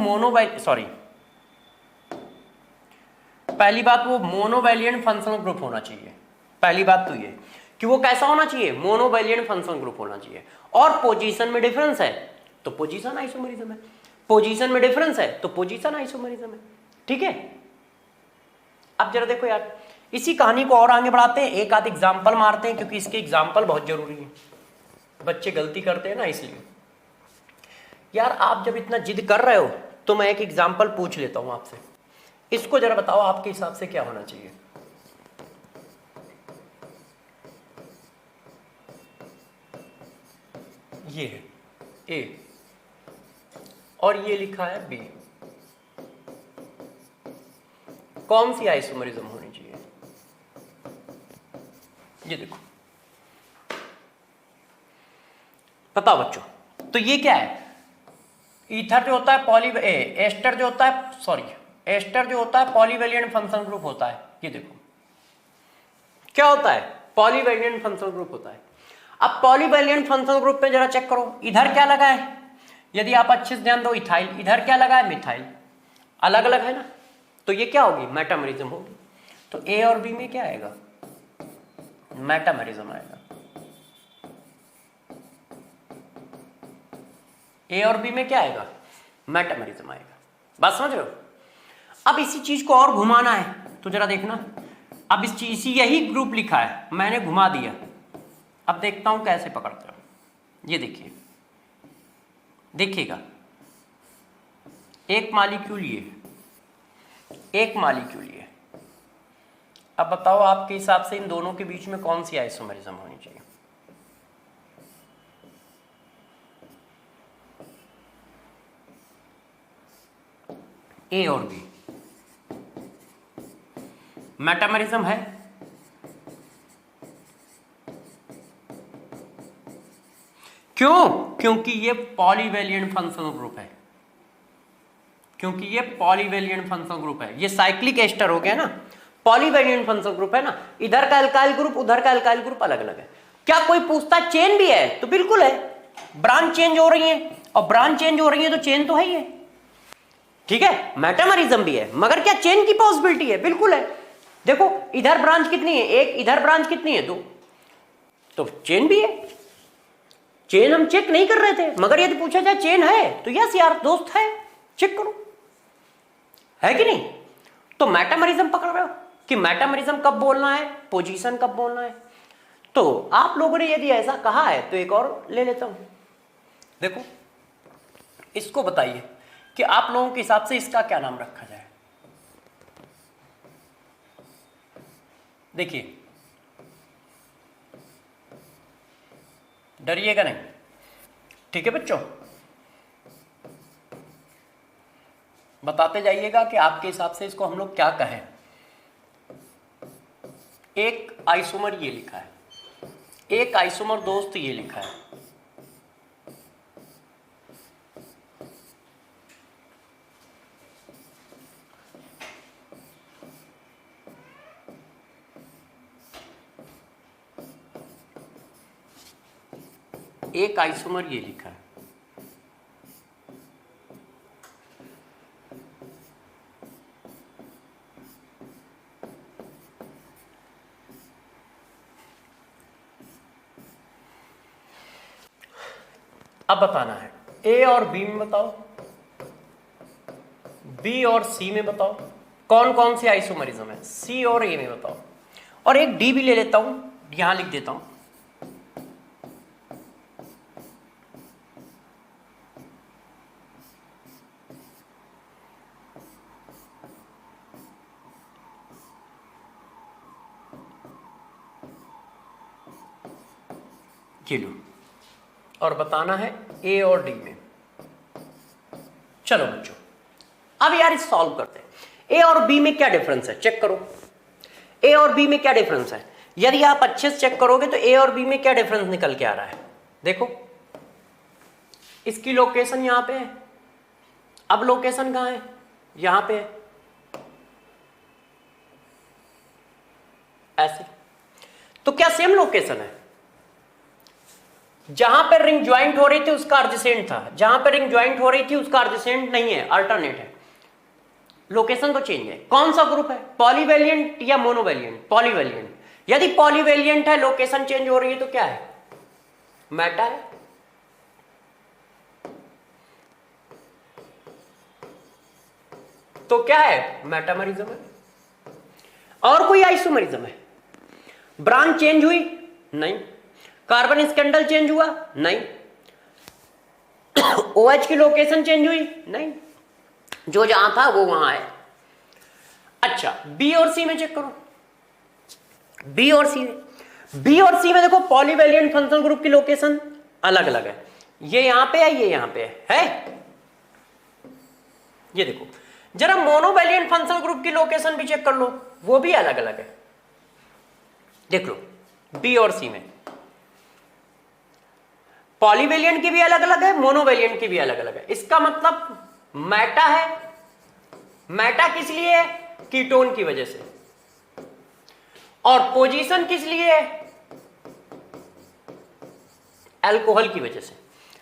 मोनोवैलिएंट फंक्शनल ग्रुप होना चाहिए। पहली बात तो ये कि वो कैसा होना चाहिए? मोनोवैलिएंट फंक्शनल ग्रुप होना चाहिए। और पोजीशन में डिफरेंस है तो पोजीशन आइसोमेरिज्म है, पोजीशन में डिफरेंस है तो पोजीशन आइसोमेरिज्म है, ठीक है। अब जरा देखो यार, इसी कहानी को और आगे बढ़ाते हैं, एक आध एग्जाम्पल मारते हैं, क्योंकि इसके एग्जाम्पल बहुत जरूरी है। बच्चे गलती करते हैं ना, इसलिए यार आप जब इतना जिद कर रहे हो तो मैं एक एग्जाम्पल पूछ लेता हूं आपसे, इसको जरा बताओ आपके हिसाब से क्या होना चाहिए। ये है ए और ये लिखा है बी, कौन सी आइसोमेरिज्म होनी चाहिए? ये देखो, बताओ बच्चों। तो ये क्या है? ईथर जो होता है एस्टर जो होता है पॉलीवेलिएंट फंक्शनल ग्रुप होता है। ये देखो क्या होता है? पॉलीवेलिएंट फंक्शनल ग्रुप होता है। अब पॉलीवेलिएंट फंक्शनल ग्रुप में जरा चेक करो, इधर क्या लगा है? यदि आप अच्छे से ध्यान दो, इथाइल, इधर क्या लगा है? मिथाइल, अलग अलग है ना, तो ये क्या होगी? मेटामेरिज्म होगी। तो ए और बी में क्या आएगा? मेटामेरिज्म आएगा। ए और बी में क्या आएगा? मेटामेरिज्म आएगा। बात समझ रहे हो? अब इसी चीज को और घुमाना है तो जरा देखना, अब इस चीज यही ग्रुप लिखा है, मैंने घुमा दिया, अब देखता हूं कैसे पकड़ते हो। ये देखिए, देखिएगा, एक मॉलिक्यूल ये, एक मॉलिक्यूल ये। अब बताओ आपके हिसाब से इन दोनों के बीच में कौन सी आइसोमेरिज्म होनी चाहिए? ए और बी मेटामेरिज्म है? क्यों? क्योंकि ये पॉलीवेलिएंट फंक्शनल ग्रुप है, क्योंकि ये पॉलीवेलिएंट फंक्शनल ग्रुप है। ये साइक्लिक एस्टर हो गया ना, पॉलीवेलिएंट फंक्शनल ग्रुप है ना, इधर का एल्काइल ग्रुप उधर का एल्काइल ग्रुप अलग अलग है। क्या कोई पूछता चेन भी है? तो बिल्कुल है, ब्रांच चेंज हो रही है, और ब्रांच चेंज हो रही है तो चेन तो है ही है, ठीक है। मेटामेरिज्म भी है, मगर क्या चेन की पॉसिबिलिटी है? बिल्कुल है। देखो इधर ब्रांच कितनी है? एक, इधर ब्रांच कितनी है? दो, तो चेन भी है। चेन हम चेक नहीं कर रहे थे, मगर यदि पूछा जाए चेन है तो यस यार दोस्त है, चेक करो, है कि नहीं? तो मेटामेरिज्म पकड़ रहे हो कि मेटामेरिज्म कब बोलना है, पोजीशन कब बोलना है। तो आप लोगों ने यदि ऐसा कहा है तो एक और ले लेता हूं। देखो इसको बताइए कि आप लोगों के हिसाब से इसका क्या नाम रखा जाए। देखिए, डरिएगा नहीं, ठीक है बच्चों? बताते जाइएगा कि आपके हिसाब से इसको हम लोग क्या कहें। एक आइसोमर ये लिखा है, एक आइसोमर दोस्त ये लिखा है, एक आइसोमर ये लिखा है। अब बताना है ए और बी में बताओ, बी और सी में बताओ कौन कौन सी आइसोमरिज्म है, सी और ए में बताओ। और एक डी भी ले लेता हूं, यहां लिख देता हूं। किलो और बताना है ए और डी में। चलो बच्चों अब यार इस सॉल्व करते हैं। ए और बी में क्या डिफरेंस है चेक करो। ए और बी में क्या डिफरेंस है, यदि आप अच्छे से चेक करोगे तो ए और बी में क्या डिफरेंस निकल के आ रहा है। देखो इसकी लोकेशन यहां पे है, अब लोकेशन कहां है, यहां पे है, ऐसे। तो क्या सेम लोकेशन है? जहां पे रिंग ज्वाइंट हो रही थी उसका अर्जेसेंट था, जहां पे रिंग ज्वाइंट हो रही थी उसका अर्जेसेंट नहीं है, अल्टरनेट है। लोकेशन तो चेंज है। कौन सा ग्रुप है, पॉलीवेलिएंट या मोनोवेलिएंट? पॉलीवेलिएंट। यदि पॉलीवेलिएंट है, लोकेशन चेंज हो रही है तो क्या है, मेटा है। तो क्या है, मेटामरिज्म है। और कोई आइसोमरिज्म है? ब्रांच चेंज हुई? नहीं। कार्बन स्कैंडल चेंज हुआ? नहीं। OH की लोकेशन चेंज हुई? नहीं। जो जहां था वो वहां है। अच्छा बी और सी में चेक करो। बी और सी में देखो पॉलीवेलिएंट फंक्शनल ग्रुप की लोकेशन अलग अलग है। ये यहां पे है, ये यहां पे है? ये देखो जरा मोनोवेलिएंट फंक्शनल ग्रुप की लोकेशन भी चेक कर लो, वो भी अलग अलग है। देख लो बी और सी में पॉलीवेलिएंट की भी अलग अलग है, मोनोवेलिएंट की भी अलग अलग है। इसका मतलब मेटा है। मेटा किस लिए है, कीटोन की वजह से। और पोजीशन किस लिए है, अल्कोहल की वजह से।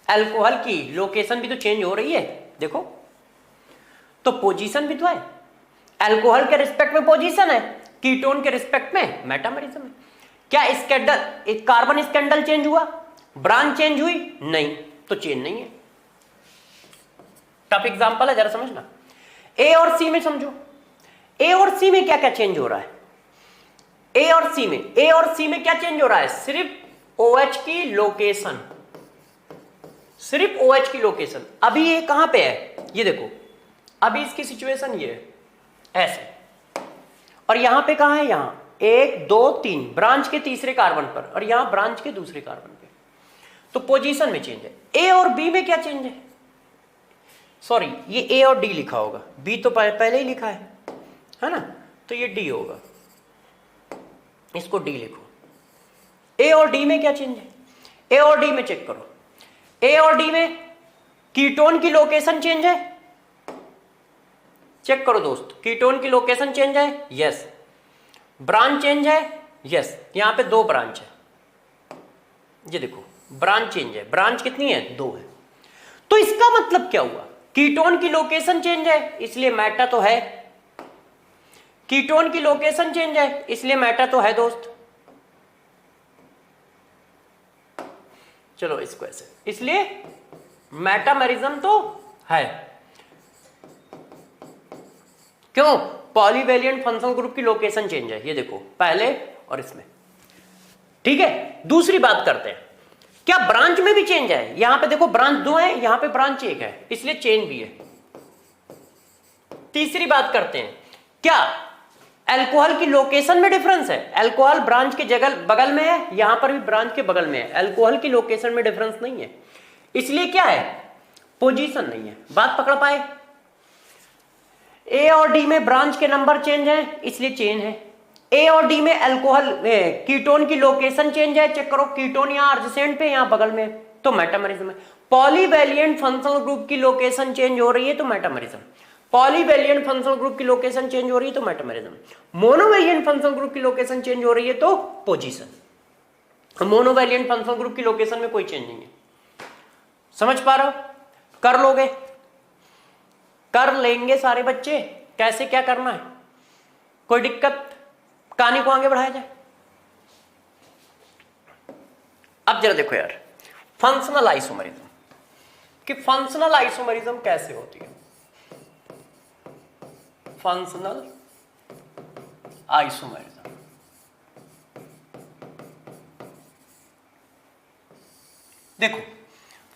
अल्कोहल की लोकेशन भी तो चेंज हो रही है, देखो तो पोजीशन भी तो है। अल्कोहल के रिस्पेक्ट में पोजीशन है, कीटोन के रिस्पेक्ट में मेटामरिज्म है। क्या स्कैंडल, कार्बन स्कैंडल चेंज हुआ, ब्रांच चेंज हुई? नहीं, तो चेंज नहीं है। टफ एग्जांपल है, जरा समझना। ए और सी में समझो, ए और सी में क्या क्या चेंज हो रहा है। ए और सी में क्या चेंज हो रहा है, सिर्फ OH की लोकेशन, सिर्फ OH की लोकेशन। अभी ये कहां पे है, ये देखो अभी इसकी सिचुएशन ये है ऐसे, और यहां पे कहां है, यहां 1 2 3 ब्रांच के तीसरे कार्बन पर, और यहां ब्रांच के दूसरे कार्बन पे। तो पोजीशन में चेंज है। ए और बी में क्या चेंज है, सॉरी ये ए और डी लिखा होगा, बी तो पहले ही लिखा है ना, तो ये डी होगा, इसको डी लिखो। ए और डी में क्या चेंज है, ए और डी में चेक करो। ए और डी में कीटोन की लोकेशन चेंज है, चेक करो दोस्त, कीटोन की लोकेशन चेंज है, यस। ब्रांच चेंज है, यस, यहां पे 2 ब्रांच है, ये देखो ब्रांच चेंज है। ब्रांच कितनी है, 2 है। तो इसका मतलब क्या हुआ, कीटोन की लोकेशन चेंज है इसलिए मेटा तो है, कीटोन की लोकेशन चेंज है इसलिए मेटा तो है दोस्त। चलो इसको ऐसे, इसलिए मेटामरिज्म तो है। क्यों, पॉलीवेलिएंट फंक्शनल ग्रुप की लोकेशन चेंज है, ये देखो पहले और इसमें। ठीक है, दूसरी बात करते हैं, क्या ब्रांच में भी चेंज है। यहां पे देखो ब्रांच 2 है, यहां पे ब्रांच 1 है, इसलिए चेंज भी है। तीसरी बात करते हैं, क्या अल्कोहल की लोकेशन में डिफरेंस है। अल्कोहल ब्रांच के बगल में है, यहां पर भी ब्रांच के बगल में है, अल्कोहल की लोकेशन में डिफरेंस नहीं है, इसलिए क्या है, पोजीशन नहीं है। बात पकड़ पाए। ए और डी में ब्रांच के नंबर चेंज है इसलिए चेन है। ए और डी में अल्कोहल कीटोन की लोकेशन चेंज है, चेक करो कीटोन यहां अर्जेसेंट पे, यहां बगल में, तो मेटामरिज्म है। पॉलीवेलिएंट फंक्शनल ग्रुप की लोकेशन चेंज हो रही है तो मेटामरिज्म। पॉलीवेलिएंट फंक्शनल ग्रुप की लोकेशन चेंज हो रही है तो मेटामरिज्म। मोनोवेलिएंट फंक्शनल ग्रुप की लोकेशन चेंज हो रही है तो पोजीशन। मोनोवेलिएंट फंक्शनल ग्रुप की लोकेशन में कोई चेंज नहीं है। समझ पा रहे हो, कर लोगे, कर लेंगे सारे बच्चे। कैसे क्या करना है, कोई दिक्कत, कहानी को आगे बढ़ाया जाए। अब जरा देखो यार, फंक्शनल आइसोमरिज्म कि फंक्शनल आइसोमरिज्म कैसे होती है। फंक्शनल आइसोमरिज्म देखो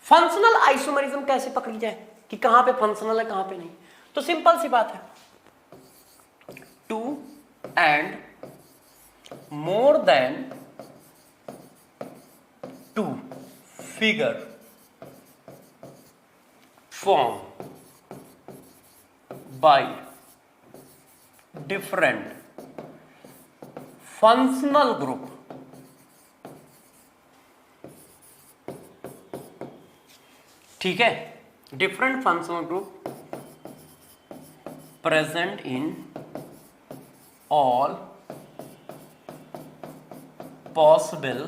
फंक्शनल आइसोमरिज्म कैसे पकड़ी जाए कि कहां पे फंक्शनल है कहां पे नहीं, तो सिंपल सी बात है, 2 and more than 2 figure form by different functional group ठीक है, different functional group present in all possible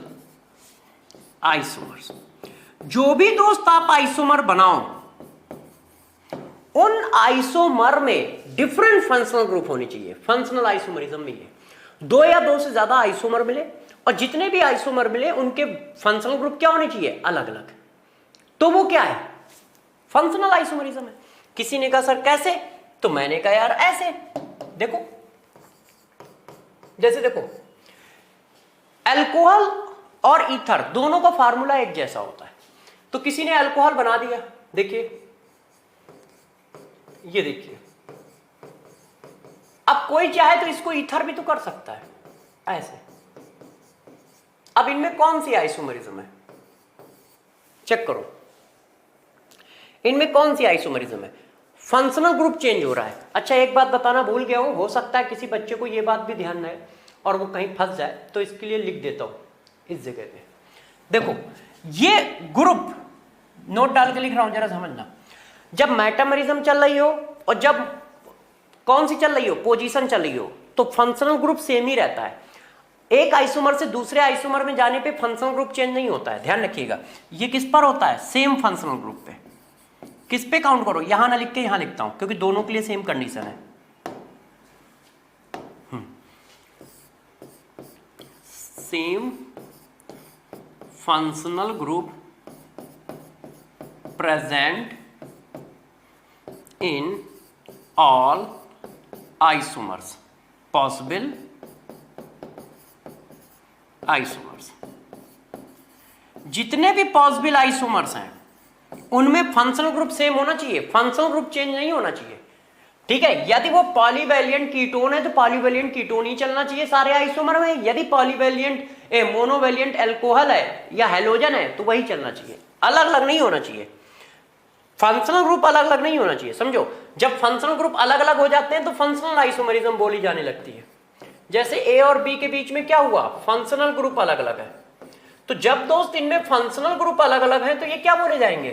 isomers. जो भी दोस्त आप आइसोमर बनाओ उन आइसोमर में डिफरेंट फंक्शनल ग्रुप होनी चाहिए। फंक्शनल आइसोमरिज्म में ये 2 या 2 से ज्यादा आइसोमर मिले और जितने भी आइसोमर मिले उनके फंक्शनल ग्रुप क्या होने चाहिए, अलग अलग, तो वो क्या है, फंक्शनल आइसोमरिज्म है। किसी ने कहा सर कैसे, तो मैंने कहा यार ऐसे, देखो जैसे देखो अल्कोहल और ईथर दोनों का फार्मूला एक जैसा होता है, तो किसी ने अल्कोहल बना दिया, देखिए ये देखिए, अब कोई चाहे तो इसको ईथर भी तो कर सकता है ऐसे। अब इनमें कौन सी आइसोमरिज्म है, चेक करो, इनमें कौन सी आइसोमरिज्म है, फंक्शनल ग्रुप चेंज हो रहा है। अच्छा एक बात बताना भूल गया हूं, हो सकता है किसी बच्चे को यह बात भी ध्यान न आए और वो कहीं फंस जाए, तो इसके लिए लिख देता हूं इस जगह पे। देखो ये ग्रुप नोट डाल के लिख रहा हूं, जरा समझना। जब मेटामरिज्म चल रही हो और जब कौन सी चल रही हो, पोजीशन चल रही हो, तो फंक्शनल ग्रुप सेम ही रहता है। एक आइसोमर से दूसरे आइसोमर में जाने पे फंक्शनल ग्रुप चेंज नहीं होता है, ध्यान रखिएगा। ये किस पर होता है, सेम फंक्शनल ग्रुप पे। किस पे काउंट करो, यहां ना लिख के यहां लिखता हूं क्योंकि दोनों के लिए सेम कंडीशन है। Same functional group present in all isomers, possible isomers. जितने भी पॉसिबल आइसोमर्स हैं उनमें फंक्शनल ग्रुप सेम होना चाहिए, फंक्शनल ग्रुप चेंज नहीं होना चाहिए, ठीक है। यदि वो पॉलीवैलिएंट कीटोन है तो पॉलीवैलिएंट कीटोन ही चलना चाहिए सारे आइसोमर में। यदि पॉलीवैलिएंट मोनोवैलिएंट अल्कोहल है या हैलोजन है तो वही चलना चाहिए, अलग अलग नहीं होना चाहिए। फंक्शनल ग्रुप अलग अलग नहीं होना चाहिए, समझो। जब फंक्शनल ग्रुप अलग अलग हो जाते हैं तो फंक्शनल आइसोमरिज्म बोली जाने लगती है। जैसे ए और बी के बीच में क्या हुआ, फंक्शनल ग्रुप अलग अलग है, तो जब दोस्त इनमें फंक्शनल ग्रुप अलग अलग है तो ये क्या बोले जाएंगे,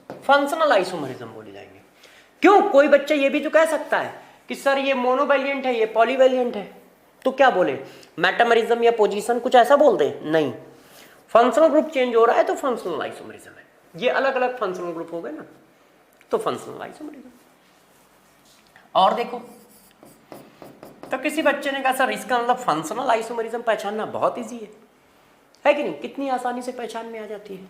फंक्शनल आइसोमरिज्म बोले जाएंगे। क्यों, कोई बच्चा ये भी तो कह सकता है कि सर ये मोनोवैलिएंट है ये पॉलीवैलिएंट है, तो क्या बोले, मेटामरिज्म या पोजीशन, कुछ ऐसा बोल दे, नहीं। फंक्शनल ग्रुप चेंज हो रहा है तो फंक्शनल आइसोमरिज्म है। ये अलग अलग फंक्शनल ग्रुप हो गए ना, तो फंक्शनल आइसोमरिज्म। और देखो, तो किसी बच्चे ने कहा सर इसका मतलब फंक्शनल आइसोमरिज्म पहचानना बहुत इजी है कि नहीं, कितनी आसानी से पहचान में आ जाती है।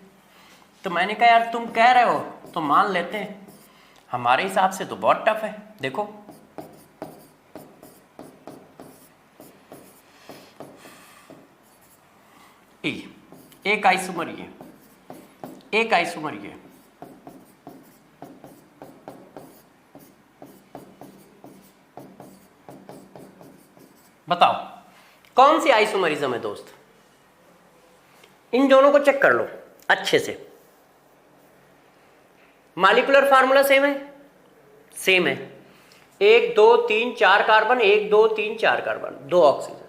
तो मैंने कहा यार तुम कह रहे हो तो मान लेते हैं, हमारे हिसाब से तो बहुत टफ है। देखो एक आइसोमर ये, एक आइसोमर ये, बताओ कौन सी आइसोमरिज्म है दोस्त, इन दोनों को चेक कर लो अच्छे से। मॉलिक्यूलर फार्मूला सेम है, सेम है, 1 2 3 4 carbon, 1 2 3 4 carbon, 2 oxygen.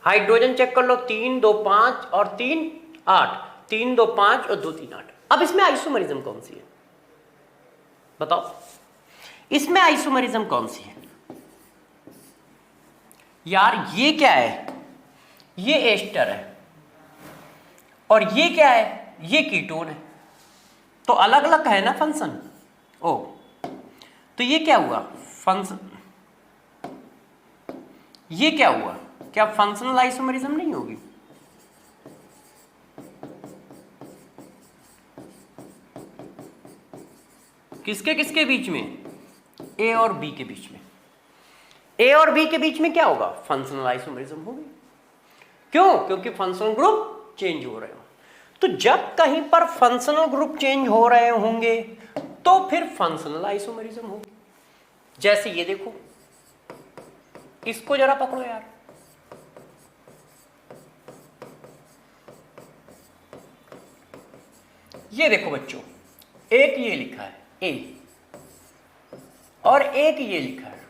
Hydrogen check कर लो, 3 2 5 और 3 8, 3 2 5 और 2 3 8। अब इसमें आइसोमरिज्म कौन सी है बताओ, इसमें आइसोमरिज्म कौन सी है यार, ये क्या है, ये एस्टर है और ये क्या है, ये कीटोन है, तो अलग अलग है ना फंक्शन। ओ तो ये क्या हुआ, फंक्शन, ये क्या हुआ, क्या फंक्शनल आइसोमरिज्म नहीं होगी, किसके किसके बीच में, ए और बी के बीच में। ए और बी के बीच में क्या होगा, फंक्शनल आइसोमरिज्म होगी। क्यों, क्योंकि फंक्शनल ग्रुप चेंज हो रहे हो। तो जब कहीं पर फंक्शनल ग्रुप चेंज हो रहे होंगे तो फिर फंक्शनल आइसोमेरिज्म होगी। जैसे ये देखो, इसको जरा पकड़ो यार, ये देखो बच्चों, एक ये लिखा है ए और एक ये लिखा है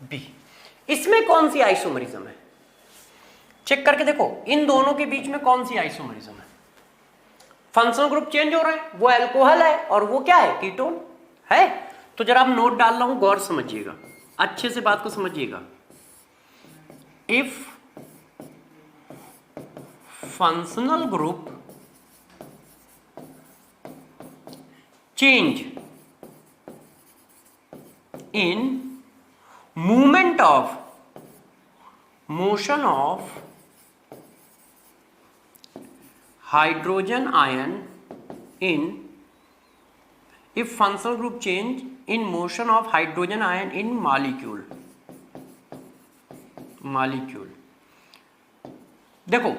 बी। इसमें कौन सी आइसोमेरिज्म है? चेक करके देखो, इन दोनों के बीच में कौन सी आइसोमेरिज्म है? फंक्शनल ग्रुप चेंज हो रहे हैं, वो अल्कोहल है और वो क्या है? कीटोन है। तो जरा आप नोट डाल रहा हूं, गौर समझिएगा, अच्छे से बात को समझिएगा। If functional group change in movement of motion of hydrogen ion in if functional group change in motion of hydrogen ion in molecule। देखो,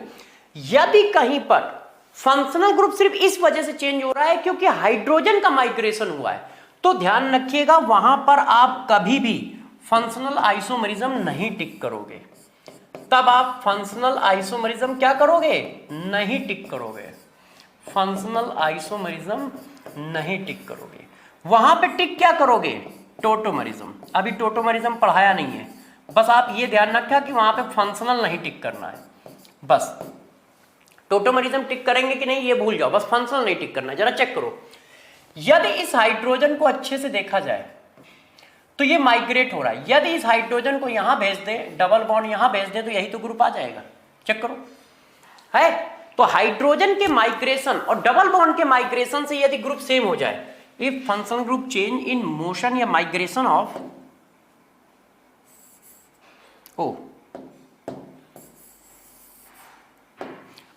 यदि कहीं पर फंक्शनल ग्रुप सिर्फ इस वजह से चेंज हो रहा है क्योंकि हाइड्रोजन का माइग्रेशन हुआ है, तो ध्यान रखिएगा वहां पर आप कभी भी फंक्शनल आइसोमेरिज्म नहीं टिक करोगे। तब आप फंक्शनल आइसोमेरिज्म क्या करोगे? नहीं टिक करोगे। फंक्शनल आइसोमेरिज्म नहीं टिक करोगे। वहां पे टिक क्या करोगे? टोटोमेरिज्म। अभी टोटोमेरिज्म पढ़ाया नहीं है, बस आप ये ध्यान रखा कि वहां पे फंक्शनल नहीं टिक करना है। बस टोटोमेरिज्म टिक करेंगे कि नहीं ये भूल जाओ, बस फंक्शनल नहीं टिक करना है। जरा चेक करो, यदि इस हाइड्रोजन को अच्छे से देखा जाए तो ये माइग्रेट हो रहा है। यदि इस हाइड्रोजन को यहां भेज दे, डबल बॉन्ड यहां भेज दे, तो यही तो ग्रुप आ जाएगा। चेक करो, है तो हाइड्रोजन के माइग्रेशन और डबल बॉन्ड के माइग्रेशन से यदि ग्रुप सेम हो जाए, if functional group change in motion या माइग्रेशन ऑफ ओ,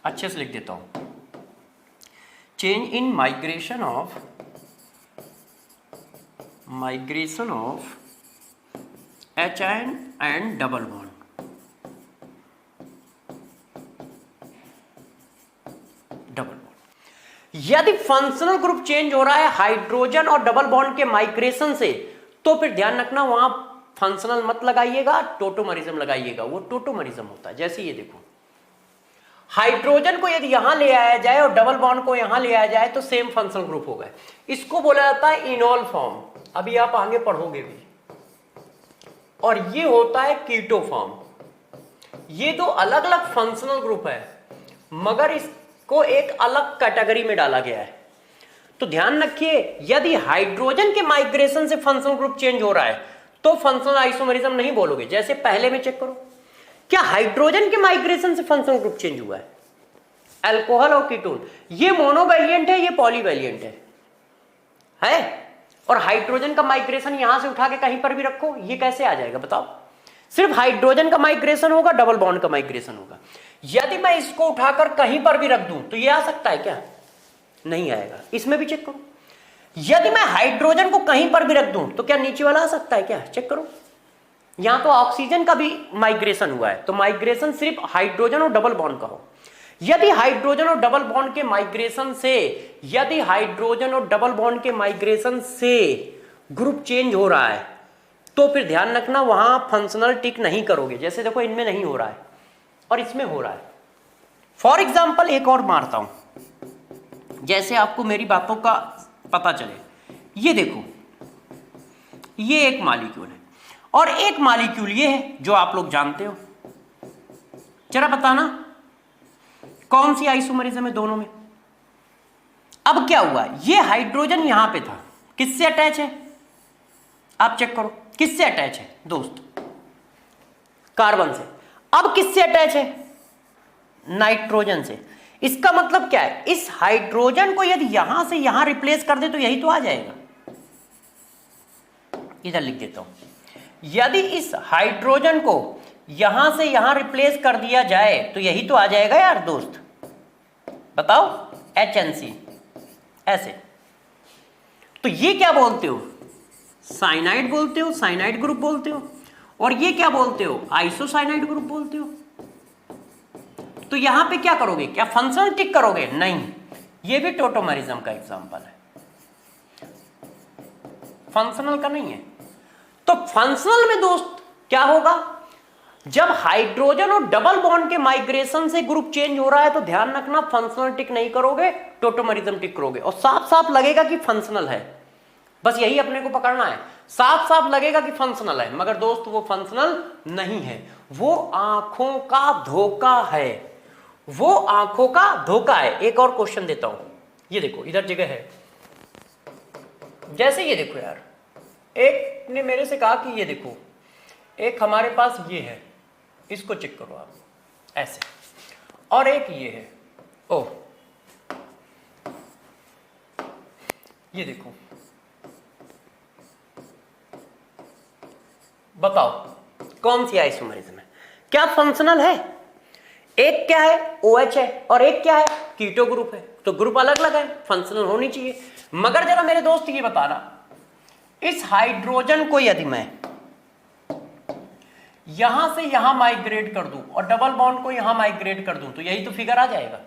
अच्छे से लिख देता हूं, change in migration of H ion and double bond। यदि फंक्शनल ग्रुप चेंज हो रहा है हाइड्रोजन और डबल बॉन्ड के माइग्रेशन से, तो फिर ध्यान रखना वहां फंक्शनल मत लगाइएगा, टोटोमेरिज्म लगाइएगा। वो टोटोमेरिज्म होता है। जैसे ये देखो, हाइड्रोजन को यदि यहां ले आया जाए और डबल बॉन्ड को यहां ले आया जाए तो सेम फंक्शनल ग्रुप होगा। इसको बोला जाता है इनॉल फॉर्म, अभी आप आगे पढ़ोगे भी। और ये होता है कीटो फॉर्म। ये दो अलग अलग फंक्शनल ग्रुप है, मगर इसको एक अलग कैटेगरी में डाला गया है। तो ध्यान रखिए, यदि हाइड्रोजन के माइग्रेशन से फंक्शनल ग्रुप चेंज हो रहा है तो फंक्शनल आइसोमेरिज्म नहीं बोलोगे। जैसे पहले में चेक करो, क्या हाइड्रोजन के माइग्रेशन से फंक्शनल ग्रुप चेंज हुआ है? अल्कोहल और कीटोन, ये मोनोवैलिएंट है, ये पॉलीवैलिएंट है। और हाइड्रोजन का माइग्रेशन यहां से उठा के कहीं पर भी रखो, ये कैसे आ जाएगा बताओ? सिर्फ हाइड्रोजन का माइग्रेशन होगा, डबल बॉन्ड का माइग्रेशन होगा। यदि मैं इसको उठाकर कहीं पर भी रख दूं तो ये आ सकता है क्या? नहीं आएगा। इसमें भी चेक करो, यदि मैं हाइड्रोजन को कहीं पर भी रख दूं तो क्या नीचे वाला आ सकता है क्या? चेक करो, यहां तो ऑक्सीजन का भी माइग्रेशन हुआ है, तो माइग्रेशन सिर्फ हाइड्रोजन और डबल बॉन्ड का हो। यदि हाइड्रोजन और डबल बॉन्ड के माइग्रेशन से, यदि हाइड्रोजन और डबल बॉन्ड के माइग्रेशन से ग्रुप चेंज हो रहा है तो फिर ध्यान रखना वहां फंक्शनल टिक नहीं करोगे। जैसे देखो, इनमें नहीं हो रहा है और इसमें हो रहा है। फॉर एग्जाम्पल एक और मारता हूं, जैसे आपको मेरी बातों का पता चले। ये देखो, ये एक मॉलिक्यूल है और एक मॉलिक्यूल ये है जो आप लोग जानते हो। जरा बताना कौन सी आइसोमेरिज्म है दोनों में? अब क्या हुआ, ये हाइड्रोजन यहां पे था, किससे अटैच है? आप चेक करो, किससे अटैच है दोस्त? कार्बन से। अब किससे अटैच है? नाइट्रोजन से। इसका मतलब क्या है, इस हाइड्रोजन को यदि यहां से यहां रिप्लेस कर दे तो यही तो आ जाएगा। इधर लिख देता हूं, यदि इस हाइड्रोजन को यहां से यहां रिप्लेस कर दिया जाए तो यही तो आ जाएगा यार दोस्त, बताओ, HNC। ऐसे तो ये क्या बोलते हो? साइनाइड बोलते हो, साइनाइड ग्रुप बोलते हो। और ये क्या बोलते हो, आइसोसाइनाइड ग्रुप बोलते हो। तो यहां पे क्या करोगे, क्या फंक्शनल टिक करोगे, नहीं, ये भी टोटोमरिज्म का एग्जांपल है, फंक्शनल का नहीं है। तो फंक्शनल में दोस्त क्या होगा, जब हाइड्रोजन और डबल बॉन्ड के माइग्रेशन से ग्रुप चेंज हो रहा है तो ध्यान रखना फंक्शनल टिक नहीं करोगे, टोटोमरिज्म टिक करोगे। और साफ साफ लगेगा कि फंक्शनल है, बस यही अपने को पकड़ना है, साफ साफ लगेगा कि फंक्शनल है, मगर दोस्त वो फंक्शनल नहीं है, वो आंखों का धोखा है, वो आंखों का धोखा है। एक और क्वेश्चन देता हूं, ये देखो इधर जगह है, जैसे ये देखो यार, एक ने मेरे से कहा कि ये देखो एक हमारे पास ये है, इसको चेक करो आप ऐसे, और एक ये है, ओ ये देखो, बताओ कौन सी आइसोमरिज्म है, क्या फंक्शनल है, एक क्या है OH है और एक क्या है कीटो ग्रुप है, तो ग्रुप अलग अलग है, फंक्शनल होनी चाहिए। मगर जरा मेरे दोस्त ये बताना, इस हाइड्रोजन को यदि मैं यहां से यहां माइग्रेट कर दूं और डबल बॉन्ड को यहां माइग्रेट कर दूं तो यही तो फिगर आ जाएगा।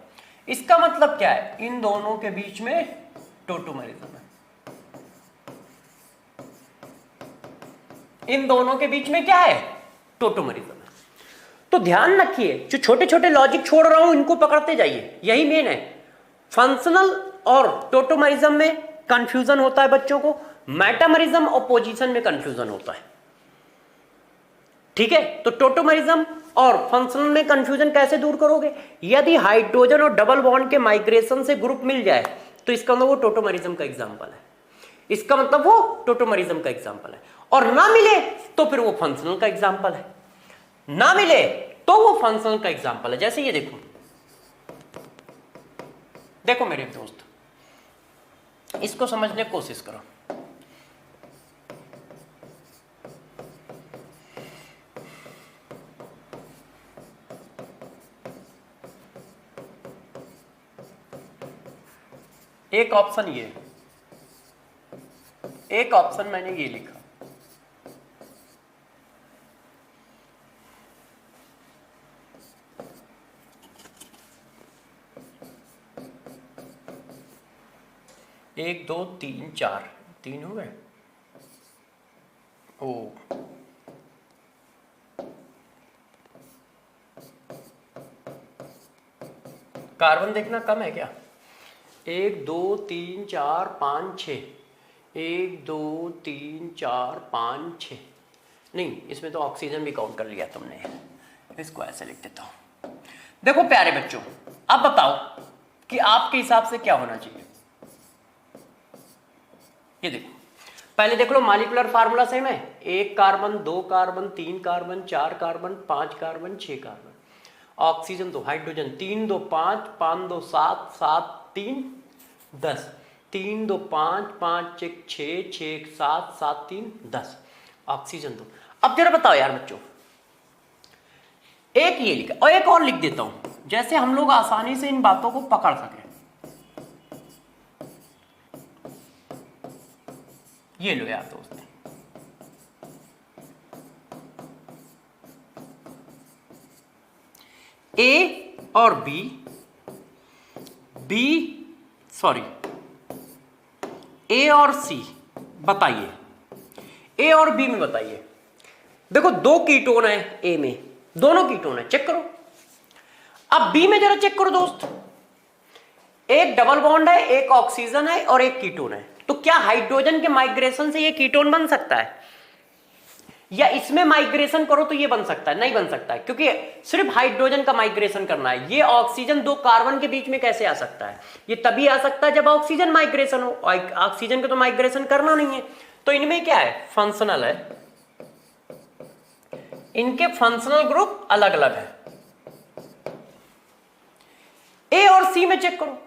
इसका मतलब क्या है, इन दोनों के बीच में टोटोमरिज्म है, इन दोनों के बीच में क्या है, टोटोमरिज्म है। तो ध्यान रखिए, जो छोटे छोटे लॉजिक छोड़ रहा हूं इनको पकड़ते जाइए, यही मेन है। फंक्शनल और टोटोमरिज्म में कंफ्यूजन होता है बच्चों को, मेटामरिज्म और पोजीशन में कंफ्यूजन होता है, ठीक है। तो टोटोमरिज्म और फंक्शनल में कंफ्यूजन कैसे दूर करोगे, यदि हाइड्रोजन और डबल बॉन्ड के माइग्रेशन से ग्रुप मिल जाए तो इसका मतलब वो टोटोमरिज्म का एग्जांपल है, इसका मतलब वो टोटोमरिज्म का एग्जांपल है। और ना मिले तो फिर वो फंक्शनल का एग्जांपल है, ना मिले तो वो फंक्शनल का एग्जांपल है। जैसे ये देखो, देखो मेरे दोस्त, इसको समझने की कोशिश करो। एक ऑप्शन ये, एक ऑप्शन मैंने ये लिखा, एक दो तीन चार, तीन हो गए, ओ कार्बन देखना कम है क्या, 1 2 3 4 5 6, 1 2 3 4 5 6, नहीं इसमें तो ऑक्सीजन भी काउंट कर लिया तुमने, इसको ऐसे लिख देता हूं। देखो प्यारे बच्चों, अब बताओ कि आपके हिसाब से क्या होना चाहिए। ये देखो, पहले देख लो मॉलिक्यूलर फार्मूला सेम है, 1 carbon 2 carbon 3 carbon 4 carbon 5 carbon 6 carbon, oxygen 2 hydrogen 3 2 5 5 2 7 7 3 10, 3 2 5 5 1 6 6 1 7 7 3 10, oxygen 2। अब जरा बताओ यार बच्चों, एक ये लिखा और एक और लिख देता हूं, जैसे हम लोग आसानी से इन बातों को पकड़ सके। ये लो यार दोस्त, ए और बी, ए और सी, बताइए ए और बी में बताइए। देखो 2 कीटोन है ए में, दोनों कीटोन है, चेक करो। अब बी में जरा चेक करो दोस्त, एक डबल बॉन्ड है, एक ऑक्सीजन है और एक कीटोन है, तो क्या हाइड्रोजन के माइग्रेशन से ये कीटोन बन सकता है, या इसमें माइग्रेशन करो तो ये बन सकता है, नहीं बन सकता है, क्योंकि सिर्फ हाइड्रोजन का माइग्रेशन करना है। ये ऑक्सीजन 2 कार्बन के बीच में कैसे आ सकता है, ये तभी आ सकता है जब ऑक्सीजन माइग्रेशन हो, ऑक्सीजन को तो माइग्रेशन करना नहीं है। तो इनमें क्या है, फंक्शनल है, इनके फंक्शनल ग्रुप अलग अलग है। ए और सी में चेक करो,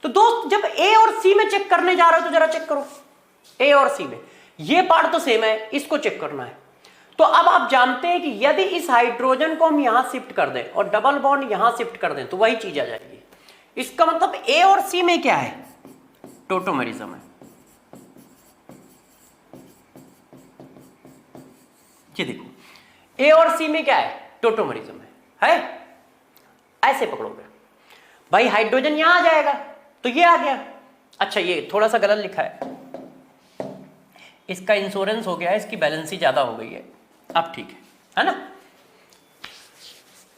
तो दोस्त जब ए और सी में चेक करने जा रहे हो तो जरा चेक करो, ए और सी में ये पार्ट तो सेम है, इसको चेक करना है। तो अब आप जानते हैं कि यदि इस हाइड्रोजन को हम यहां शिफ्ट कर दें और डबल बॉन्ड यहां शिफ्ट कर दें तो वही चीज आ जाएगी। इसका मतलब ए और सी में क्या है, टोटोमरिज्म है। ये देखो, ए और सी में क्या है, टोटोमरिज्म है? ऐसे पकड़ोगे भाई, हाइड्रोजन यहां आ जाएगा तो ये आ गया। अच्छा ये थोड़ा सा गलत लिखा है, इसका इंश्योरेंस हो गया है, इसकी बैलेंसी ज्यादा हो गई है, अब ठीक है ना?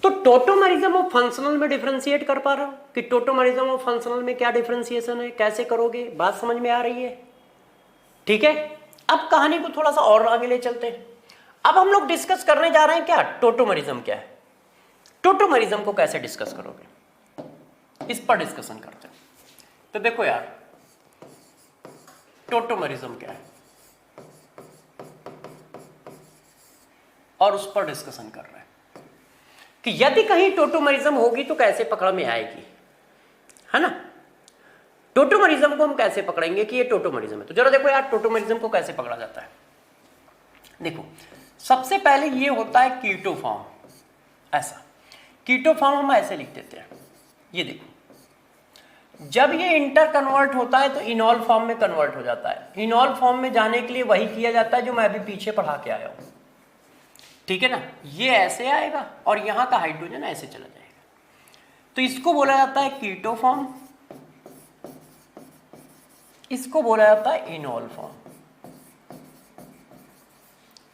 तो टोटोमरिज्म और फंक्शनल में डिफरेंशिएट कर पा रहा हूं कि टोटोमरिज्म और फंक्शनल में क्या डिफरेंशिएशन है, कैसे करोगे, बात समझ में आ रही है? ठीक है, अब कहानी को थोड़ा सा और आगे ले चलते हैं। अब हम लोग डिस्कस करने जा रहे हैं क्या, टोटोमरिज्म क्या है। टोटोमरिज्म को कैसे डिस्कस करोगे, इस पर डिस्कशन करते हैं। तो देखो यार, टोटोमरिज्म क्या है और उस पर डिस्कशन कर रहे हैं कि यदि कहीं टोटोमरिज्म होगी तो कैसे पकड़ में आएगी, है ना? टोटोमरिज्म को हम कैसे पकड़ेंगे कि ये टोटोमरिज्म है। तो जरा देखो यार, टोटोमरिज्म को कैसे पकड़ा जाता है। देखो सबसे पहले ये होता है कीटो फॉर्म, ऐसा कीटो फॉर्म हम ऐसे लिख देते हैं। ये देखो, जब ये इंटर कन्वर्ट होता है तो इनॉल फॉर्म में कन्वर्ट हो जाता है। इनॉल फॉर्म में जाने के लिए वही किया जाता है जो मैं अभी पीछे पढ़ा के आया हूं, ठीक है ना? ये ऐसे आएगा और यहां का हाइड्रोजन ऐसे चला जाएगा, तो इसको बोला जाता है कीटो फॉर्म, इसको बोला जाता है इनॉल फॉर्म।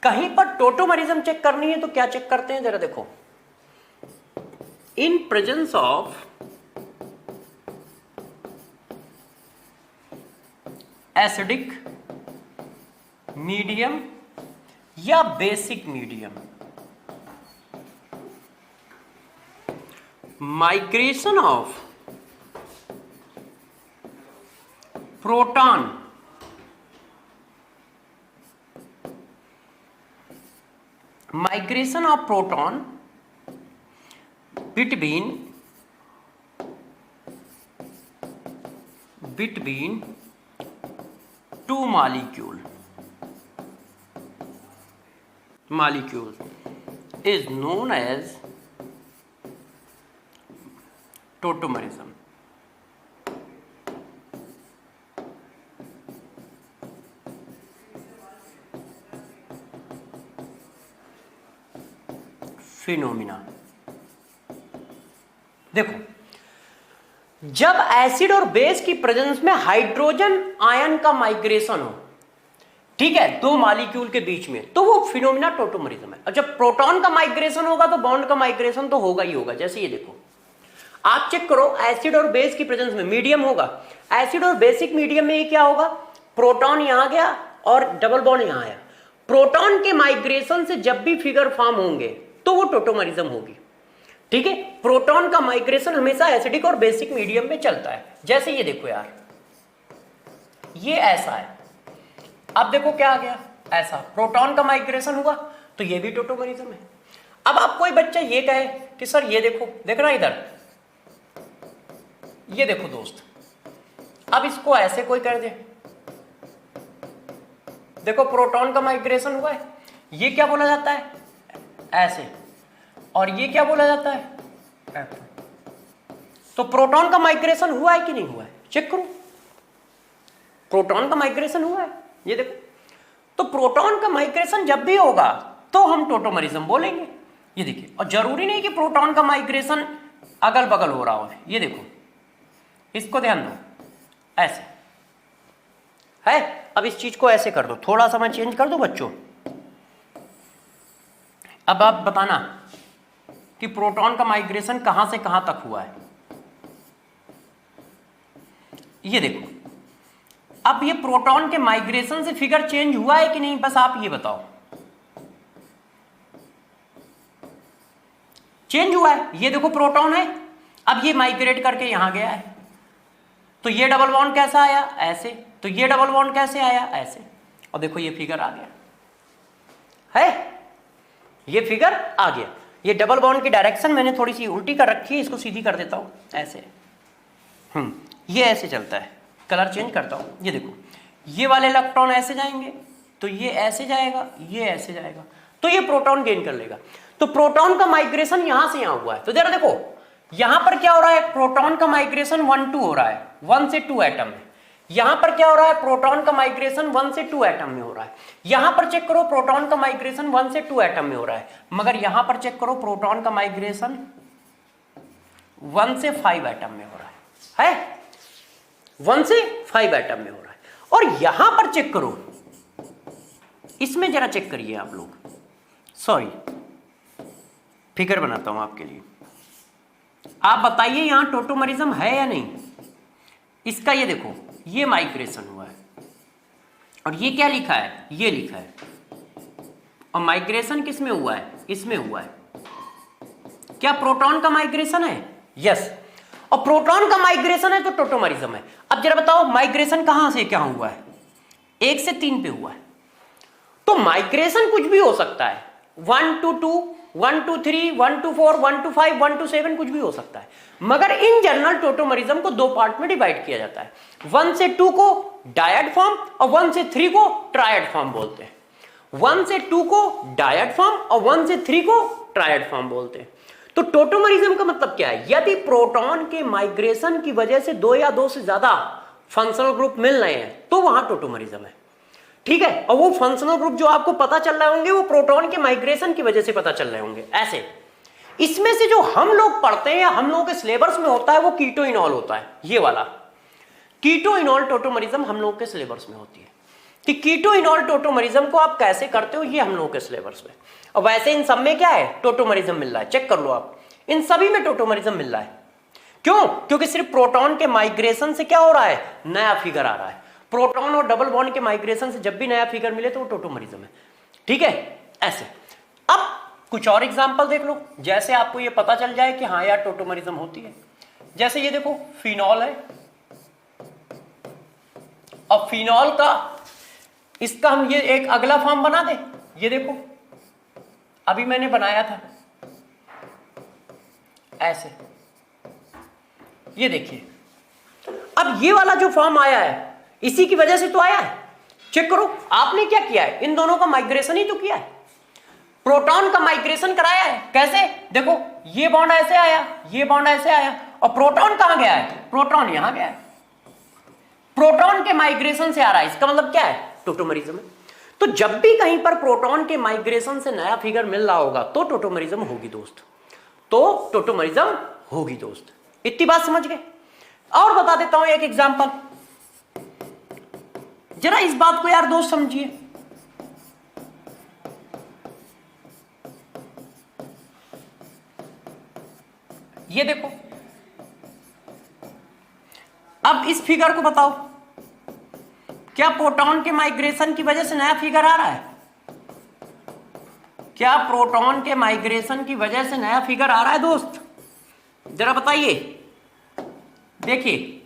कहीं पर टोटोमरिज्म चेक करनी है तो क्या चेक करते हैं, जरा देखो, in presence of acidic medium या basic medium, migration of proton between two molecules is known as tautomerism. Phenomena. देखो, जब एसिड और बेस की प्रेजेंस में हाइड्रोजन आयन का माइग्रेशन हो, ठीक है, दो मॉलिक्यूल के बीच में, तो वो फिनोमिना टोटोमरिज्म है। और जब प्रोटॉन का माइग्रेशन होगा तो बॉन्ड का माइग्रेशन तो होगा ही होगा। जैसे ये देखो, आप चेक करो, एसिड और बेस की प्रेजेंस में मीडियम होगा, एसिड और बेसिक मीडियम में ये क्या होगा, प्रोटॉन यहां गया और डबल बॉन्ड यहां आया। प्रोटॉन के माइग्रेशन से जब भी फिगर फॉर्म होंगे तो वो टोटोमरिज्म होगी, ठीक है। प्रोटॉन का माइग्रेशन हमेशा एसिडिक और बेसिक मीडियम में चलता है। जैसे ये देखो यार, ये ऐसा है, अब देखो क्या आ गया, ऐसा प्रोटॉन का माइग्रेशन हुआ तो ये भी टोटोमरिज्म है। अब आप कोई बच्चा ये कहे कि सर ये देखो, देखना इधर, ये देखो दोस्त, अब इसको ऐसे कोई कर दे, देखो प्रोटॉन का माइग्रेशन हुआ है, ये क्या बोला जाता है, ऐसे, और ये क्या बोला जाता है, ऐसे। तो प्रोटॉन का माइग्रेशन हुआ है कि नहीं हुआ है, चेक करो, प्रोटॉन का माइग्रेशन हुआ है, ये देखो। तो प्रोटॉन का माइग्रेशन जब भी होगा तो हम टोटोमरिज्म बोलेंगे। ये देखिए, और जरूरी नहीं कि प्रोटॉन का माइग्रेशन अगल बगल हो रहा हो, ये देखो, इसको ध्यान दो, ऐसे है। अब इस चीज को ऐसे कर दो, थोड़ा सा मैं चेंज कर दो बच्चों। अब आप बताना कि प्रोटॉन का माइग्रेशन कहां से कहां तक हुआ है। ये देखो, अब ये प्रोटॉन के माइग्रेशन से फिगर चेंज हुआ है कि नहीं, बस आप ये बताओ। चेंज हुआ है, ये देखो प्रोटॉन है, अब ये माइग्रेट करके यहां गया है, तो ये डबल बॉन्ड कैसा आया, ऐसे, तो ये डबल बॉन्ड कैसे आया, ऐसे, और देखो ये फिगर आ गया है, ये फिगर आ गया। ये डबल बॉन्ड की डायरेक्शन मैंने थोड़ी सी उल्टी कर रखी है, इसको सीधी कर देता हूं, ऐसे, ये ऐसे चलता है, कलर चेंज करता हूं। ये देखो, ये वाले इलेक्ट्रॉन ऐसे जाएंगे, तो ये ऐसे जाएगा, ये ऐसे जाएगा, तो ये प्रोटॉन गेन कर लेगा। तो प्रोटॉन का माइग्रेशन यहां से यहां हुआ है। तो जरा देखो, यहां पर क्या हो रहा है, प्रोटॉन का माइग्रेशन 1 2 हो रहा है, 1 से 2 एटम है। यहां पर क्या हो रहा है, प्रोटॉन का माइग्रेशन 1 से 2 एटम में हो रहा है। यहां पर चेक करो प्रोटॉन का माइग्रेशन 1 से 2 एटम में हो रहा है, मगर यहां पर चेक करो प्रोटॉन का माइग्रेशन 1 से 5 एटम में हो रहा है 1 से 5 एटम में हो रहा है। और यहां पर चेक करो, इसमें जरा चेक करिए आप लोग, सॉरी फिगर बनाता हूं आपके लिए, आप बताइए यहां टोटोमरिज्म है या नहीं। इसका ये देखो, ये माइग्रेशन हुआ है और ये क्या लिखा है, ये लिखा है, और माइग्रेशन किस में हुआ है, इसमें हुआ है। क्या प्रोटॉन का माइग्रेशन है? यस, और प्रोटॉन का माइग्रेशन है तो टोटोमरिज्म है। अब जरा बताओ माइग्रेशन कहां से क्या हुआ है, 1 से 3 पे हुआ है। तो माइग्रेशन कुछ भी हो सकता है, 1 to 2, 1 to 3, 1 to 4, 1 to 5, 1 to 7 कुछ भी हो सकता है, मगर इन जनरल टोटोमरिज्म को 2 पार्ट में डिवाइड किया जाता है। 1 से 2 को डायड फॉर्म और 1 से 3 को ट्रायड फॉर्म बोलते हैं। 1 से 2 को डायड फॉर्म और 1 से 3 को ट्रायड फॉर्म बोलते हैं। तो टोटोमरिज्म का मतलब क्या है, यदि प्रोटॉन के माइग्रेशन की वजह से 2 या 2 से ज्यादा फंक्शनल ग्रुप मिल रहे हैं तो वहां टोटोमरिज्म है, ठीक है। और वो फंक्शनल ग्रुप जो आपको पता चल रहे होंगे वो प्रोटॉन के माइग्रेशन की वजह से पता चल रहे होंगे। ऐसे इसमें से जो हम लोग पढ़ते हैं या हम लोगों के सिलेबस में होता है वो कीटोइनॉल होता है, ये वाला कीटोइनॉल टोटोमरिज्म हम लोगों के सिलेबस में होती है। कि कीटोइनॉल टोटोमरिज्म को आप कैसे करते हो ये हम लोगों के सिलेबस में। और वैसे इन सब में क्या है, टोटोमरिज्म मिल रहा है, चेक कर लो आप, इन सभी में टोटोमरिज्म मिल रहा है। क्यों? क्योंकि सिर्फ प्रोटॉन के माइग्रेशन से क्या हो रहा है, नया फिगर आ रहा है। प्रोटॉन और डबल बॉन्ड के माइग्रेशन से जब भी नया फिगर मिले तो वो टोटोमरिज्म है, ठीक है। ऐसे अब कुछ और एग्जांपल देख लो, जैसे आपको ये पता चल जाए कि हाँ यार टोटोमरिज्म होती है। जैसे ये देखो फिनॉल है, अब फिनॉल का इसका हम ये एक अगला फॉर्म बना दे। ये देखो अभी मैंने बनाया था ऐसे, ये देखिए अब ये वाला जो फॉर्म आया है इसी की वजह से तो आया है। चेक करो आपने क्या किया है, इन दोनों का माइग्रेशन ही तो किया है, प्रोटॉन का माइग्रेशन कराया है। कैसे? देखो ये बॉन्ड ऐसे आया, ये बॉन्ड ऐसे आया, और प्रोटॉन कहां गया है, प्रोटॉन यहां गया है। प्रोटॉन के माइग्रेशन से आ रहा है, इसका मतलब क्या है, टोटोमरिज्म है। तो जब भी कहीं पर प्रोटॉन के माइग्रेशन से नया फिगर मिल रहा होगा तो टोटोमरिज्म होगी दोस्त, तो टोटोमरिज्म होगी दोस्त। इतनी बात समझ गए। और बता देता हूं एक एग्जांपल, जरा इस बात को यार दोस्त समझिए। ये देखो अब इस फिगर को बताओ, क्या प्रोटॉन के माइग्रेशन की वजह से नया फिगर आ रहा है? क्या प्रोटॉन के माइग्रेशन की वजह से नया फिगर आ रहा है दोस्त? जरा बताइए। देखिए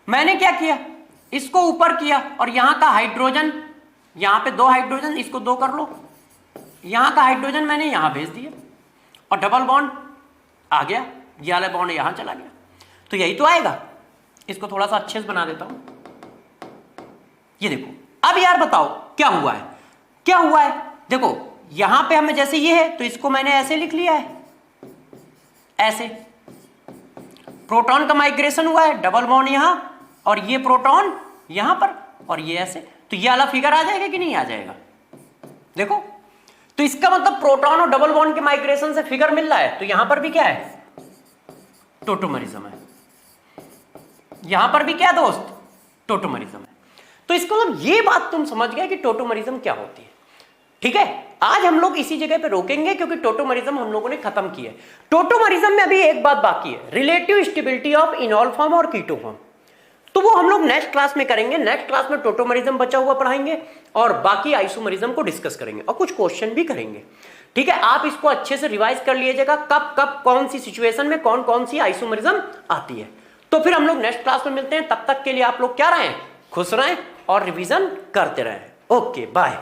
मैंने क्या किया, इसको ऊपर किया और यहां का हाइड्रोजन, यहां पे 2 हाइड्रोजन, इसको 2 कर लो, यहां का हाइड्रोजन मैंने यहां भेज दिया और डबल बॉन्ड आ गया, ये वाला बॉन्ड यहां चला गया, तो यही तो आएगा। इसको थोड़ा सा अच्छे से बना देता हूं। ये देखो अब यार बताओ क्या हुआ है, क्या हुआ है। देखो यहां पे हमें जैसे ये है तो इसको मैंने ऐसे लिख लिया है, ऐसे प्रोटॉन का माइग्रेशन हुआ है, डबल बॉन्ड यहां और ये प्रोटॉन यहां पर और ये ऐसे, तो ये वाला फिगर आ जाएगा कि नहीं आ जाएगा? देखो तो इसका मतलब प्रोटॉन और डबल बॉन्ड के माइग्रेशन से फिगर मिल रहा है, तो यहां पर भी क्या है, टोटोमरिज्म है। यहां पर भी क्या दोस्त, टोटोमरिज्म है। तो इसका मतलब ये बात तुम समझ गए कि टोटोमरिज्म क्या होती है, ठीक है। आज हम लोग इसी जगह पे रोकेंगे क्योंकि टोटोमरिज्म हम लोगों ने खत्म किया है। टोटोमरिज्म में अभी एक बात बाकी है, रिलेटिव स्टेबिलिटी ऑफ इनॉल फॉर्म और कीटो फॉर्म, तो वो हम लोग नेक्स्ट क्लास में करेंगे। नेक्स्ट क्लास में टोटोमरिज्म बचा हुआ पढ़ाएंगे और बाकी आइसोमरिज्म को डिस्कस करेंगे और कुछ क्वेश्चन भी करेंगे, ठीक है। आप इसको अच्छे से रिवाइज कर लीजिएगा, कब कब कौन सी सिचुएशन में कौन कौन सी आइसोमरिज्म आती है। तो फिर हम लोग नेक्स्ट क्लास में मिलते हैं, तब तक के लिए आप लोग क्या रहें, खुश रहें और रिवीजन करते रहें। Okay bye.